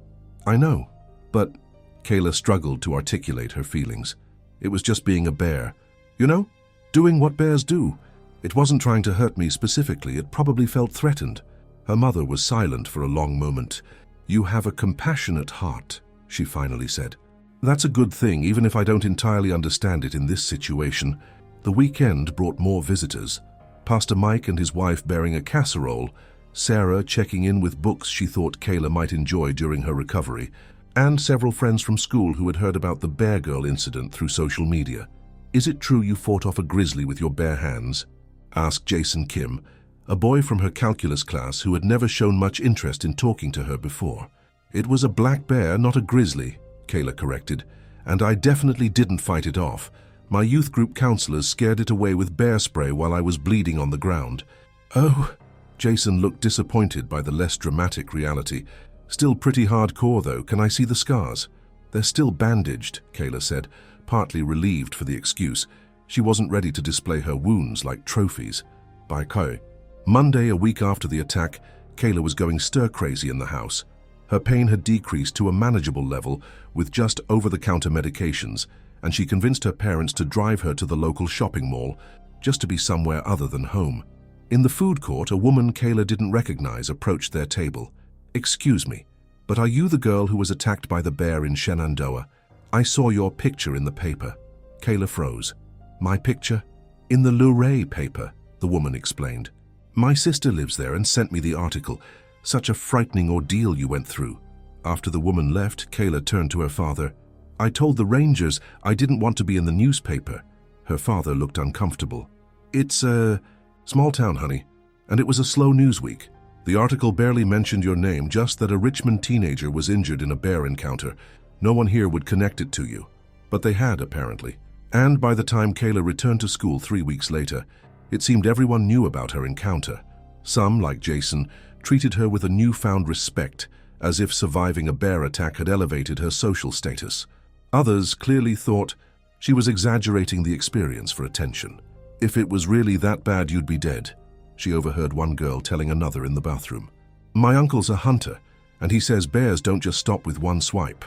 "I know," But Kayla struggled to articulate her feelings. It was just being a bear. You know, doing what bears do. It wasn't trying to hurt me specifically, it probably felt threatened. Her mother was silent for a long moment. You have a compassionate heart, she finally said. That's a good thing, even if I don't entirely understand it in this situation. The weekend brought more visitors. Pastor Mike and his wife bearing a casserole, Sarah checking in with books she thought Kayla might enjoy during her recovery, and several friends from school who had heard about the Bear Girl incident through social media. Is it true you fought off a grizzly with your bare hands? Asked Jason Kim, a boy from her calculus class who had never shown much interest in talking to her before. It was a black bear, not a grizzly, Kayla corrected, and I definitely didn't fight it off. My youth group counselors scared it away with bear spray while I was bleeding on the ground. Oh, Jason looked disappointed by the less dramatic reality. Still pretty hardcore though, can I see the scars? They're still bandaged, Kayla said, partly relieved for the excuse. She wasn't ready to display her wounds like trophies. By Monday, a week after the attack, Kayla was going stir-crazy in the house. Her pain had decreased to a manageable level with just over-the-counter medications, and she convinced her parents to drive her to the local shopping mall, just to be somewhere other than home. In the food court, a woman Kayla didn't recognize approached their table. Excuse me, but are you the girl who was attacked by the bear in Shenandoah? I saw your picture in the paper. Kayla froze. My picture? In the Luray paper, the woman explained. My sister lives there and sent me the article. Such a frightening ordeal you went through. After the woman left, Kayla turned to her father. I told the Rangers I didn't want to be in the newspaper. Her father looked uncomfortable. It's a small town, honey, and it was a slow news week. The article barely mentioned your name, just that a Richmond teenager was injured in a bear encounter. No one here would connect it to you. But they had, apparently. And by the time Kayla returned to school 3 weeks later, it seemed everyone knew about her encounter. Some, like Jason, treated her with a newfound respect, as if surviving a bear attack had elevated her social status. Others clearly thought she was exaggerating the experience for attention. If it was really that bad, you'd be dead, she overheard one girl telling another in the bathroom. My uncle's a hunter, and he says bears don't just stop with one swipe.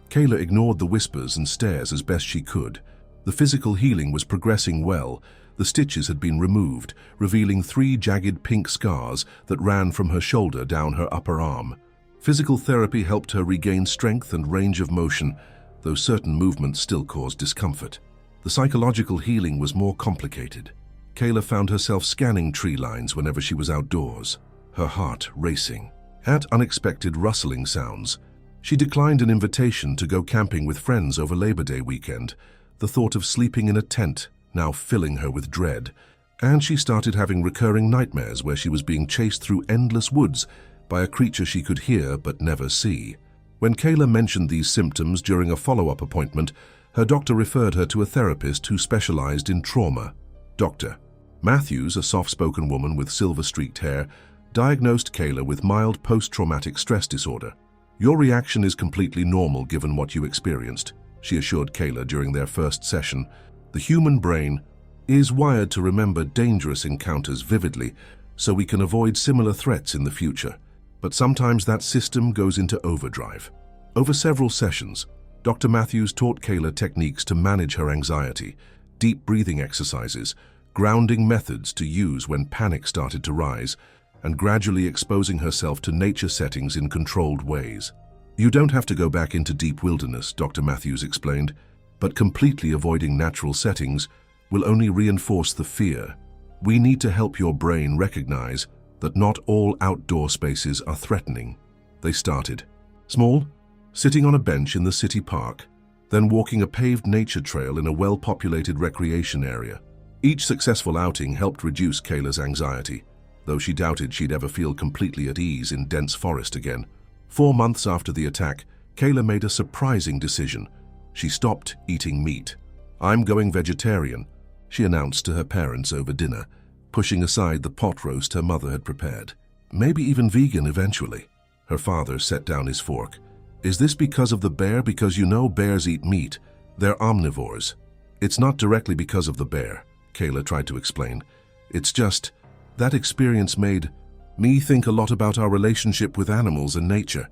Kayla ignored the whispers and stares as best she could. The physical healing was progressing well. The stitches had been removed, revealing 3 jagged pink scars that ran from her shoulder down her upper arm. Physical therapy helped her regain strength and range of motion, though certain movements still caused discomfort. The psychological healing was more complicated. Kayla found herself scanning tree lines whenever she was outdoors, her heart racing. At unexpected rustling sounds, she declined an invitation to go camping with friends over Labor Day weekend, the thought of sleeping in a tent now filling her with dread, and she started having recurring nightmares where she was being chased through endless woods by a creature she could hear but never see. When Kayla mentioned these symptoms during a follow-up appointment, her doctor referred her to a therapist who specialized in trauma. Dr. Matthews, a soft-spoken woman with silver-streaked hair, diagnosed Kayla with mild post-traumatic stress disorder. Your reaction is completely normal given what you experienced, she assured Kayla during their first session. The human brain is wired to remember dangerous encounters vividly so we can avoid similar threats in the future. But sometimes that system goes into overdrive. Over several sessions, Dr. Matthews taught Kayla techniques to manage her anxiety, deep breathing exercises, grounding methods to use when panic started to rise, and gradually exposing herself to nature settings in controlled ways. You don't have to go back into deep wilderness, Dr. Matthews explained, but completely avoiding natural settings will only reinforce the fear. We need to help your brain recognize that not all outdoor spaces are threatening. They started small, sitting on a bench in the city park, then walking a paved nature trail in a well-populated recreation area. Each successful outing helped reduce Kayla's anxiety, though she doubted she'd ever feel completely at ease in dense forest again. 4 months after the attack, Kayla made a surprising decision. She stopped eating meat. I'm going vegetarian, she announced to her parents over dinner, pushing aside the pot roast her mother had prepared. Maybe even vegan eventually. Her father set down his fork. Is this because of the bear? Because you know bears eat meat. They're omnivores. It's not directly because of the bear, Kayla tried to explain. It's just, that experience made me think a lot about our relationship with animals and nature.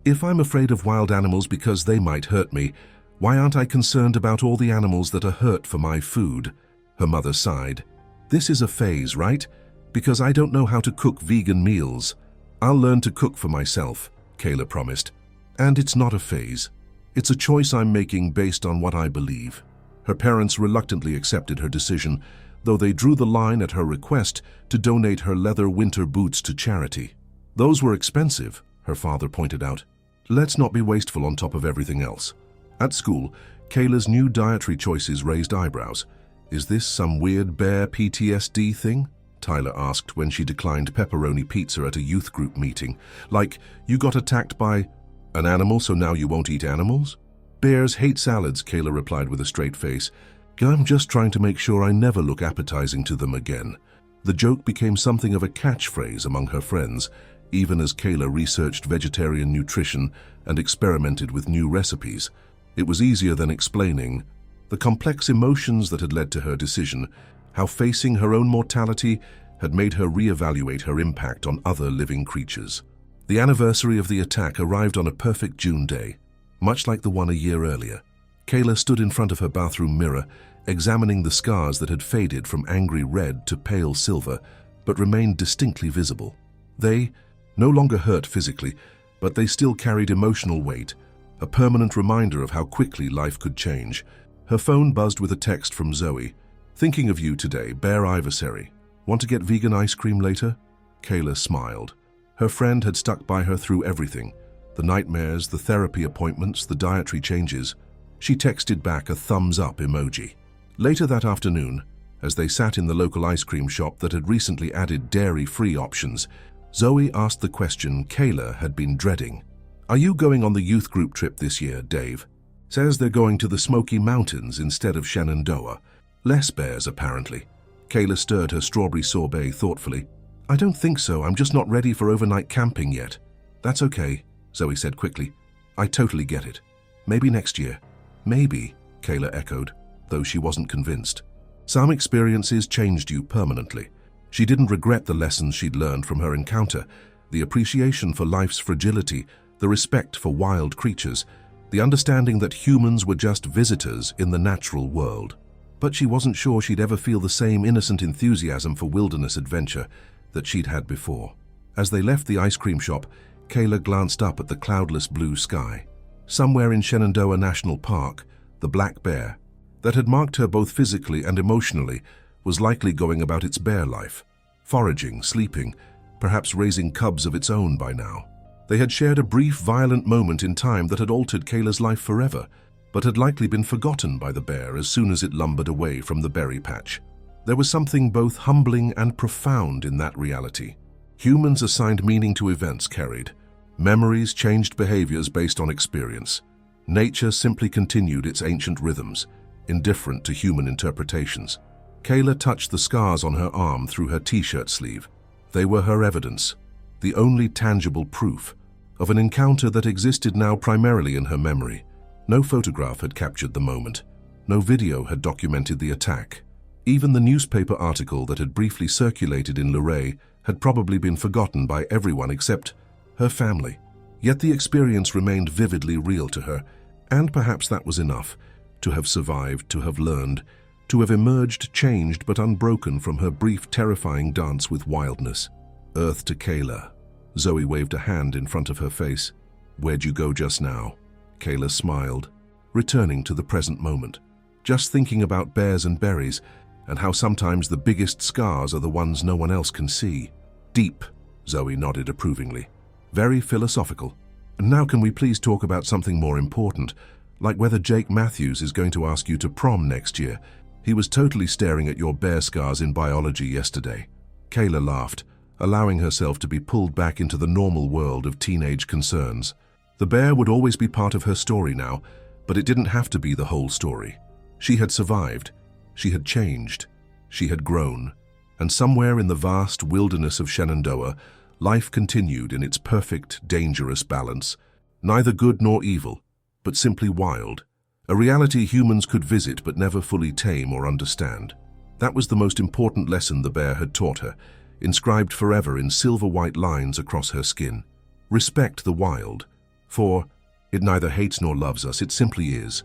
If I'm afraid of wild animals because they might hurt me, why aren't I concerned about all the animals that are hurt for my food? Her mother sighed. This is a phase, right? Because I don't know how to cook vegan meals. I'll learn to cook for myself, Kayla promised. And it's not a phase. It's a choice I'm making based on what I believe. Her parents reluctantly accepted her decision, though they drew the line at her request to donate her leather winter boots to charity. Those were expensive, her father pointed out. Let's not be wasteful on top of everything else. At school, Kayla's new dietary choices raised eyebrows. Is this some weird bear PTSD thing? Tyler asked when she declined pepperoni pizza at a youth group meeting. Like, you got attacked by an animal, so now you won't eat animals? Bears hate salads, Kayla replied with a straight face. I'm just trying to make sure I never look appetizing to them again. The joke became something of a catchphrase among her friends, even as Kayla researched vegetarian nutrition and experimented with new recipes. It was easier than explaining the complex emotions that had led to her decision, how facing her own mortality had made her reevaluate her impact on other living creatures. The anniversary of the attack arrived on a perfect June day, much like the one a year earlier. Kayla stood in front of her bathroom mirror, examining the scars that had faded from angry red to pale silver, but remained distinctly visible. They no longer hurt physically, but they still carried emotional weight, a permanent reminder of how quickly life could change. Her phone buzzed with a text from Zoe. Thinking of you today, Bear Iversary. Want to get vegan ice cream later? Kayla smiled. Her friend had stuck by her through everything. The nightmares, the therapy appointments, the dietary changes. She texted back a thumbs up emoji. Later that afternoon, as they sat in the local ice cream shop that had recently added dairy-free options, Zoe asked the question Kayla had been dreading. Are you going on the youth group trip this year, Dave? Says they're going to the Smoky Mountains instead of Shenandoah. Less bears, apparently. Kayla stirred her strawberry sorbet thoughtfully. I don't think so. I'm just not ready for overnight camping yet. That's okay, Zoe said quickly. I totally get it. Maybe next year. Maybe, Kayla echoed, though she wasn't convinced. Some experiences changed you permanently. She didn't regret the lessons she'd learned from her encounter, the appreciation for life's fragility, the respect for wild creatures, the understanding that humans were just visitors in the natural world. But she wasn't sure she'd ever feel the same innocent enthusiasm for wilderness adventure that she'd had before. As they left the ice cream shop, Kayla glanced up at the cloudless blue sky. Somewhere in Shenandoah National Park, the black bear, that had marked her both physically and emotionally, was likely going about its bear life, foraging, sleeping, perhaps raising cubs of its own by now. They had shared a brief, violent moment in time that had altered Kayla's life forever, but had likely been forgotten by the bear as soon as it lumbered away from the berry patch. There was something both humbling and profound in that reality. Humans assigned meaning to events carried. Memories changed behaviors based on experience. Nature simply continued its ancient rhythms, indifferent to human interpretations. Kayla touched the scars on her arm through her t-shirt sleeve. They were her evidence, the only tangible proof of an encounter that existed now primarily in her memory. No photograph had captured the moment. No video had documented the attack. Even the newspaper article that had briefly circulated in Luray had probably been forgotten by everyone except her family. Yet the experience remained vividly real to her, and perhaps that was enough, to have survived, to have learned, to have emerged changed but unbroken from her brief, terrifying dance with wildness. Earth to Kayla. Zoe waved a hand in front of her face. Where'd you go just now? Kayla smiled, returning to the present moment. Just thinking about bears and berries, and how sometimes the biggest scars are the ones no one else can see. Deep, Zoe nodded approvingly. Very philosophical. And now can we please talk about something more important, like whether Jake Matthews is going to ask you to prom next year? He was totally staring at your bear scars in biology yesterday. Kayla laughed, allowing herself to be pulled back into the normal world of teenage concerns. The bear would always be part of her story now, but it didn't have to be the whole story. She had survived. She had changed. She had grown. And somewhere in the vast wilderness of Shenandoah, life continued in its perfect, dangerous balance. Neither good nor evil, but simply wild. A reality humans could visit but never fully tame or understand. That was the most important lesson the bear had taught her, inscribed forever in silver-white lines across her skin. Respect the wild. 4. It neither hates nor loves us, it simply is.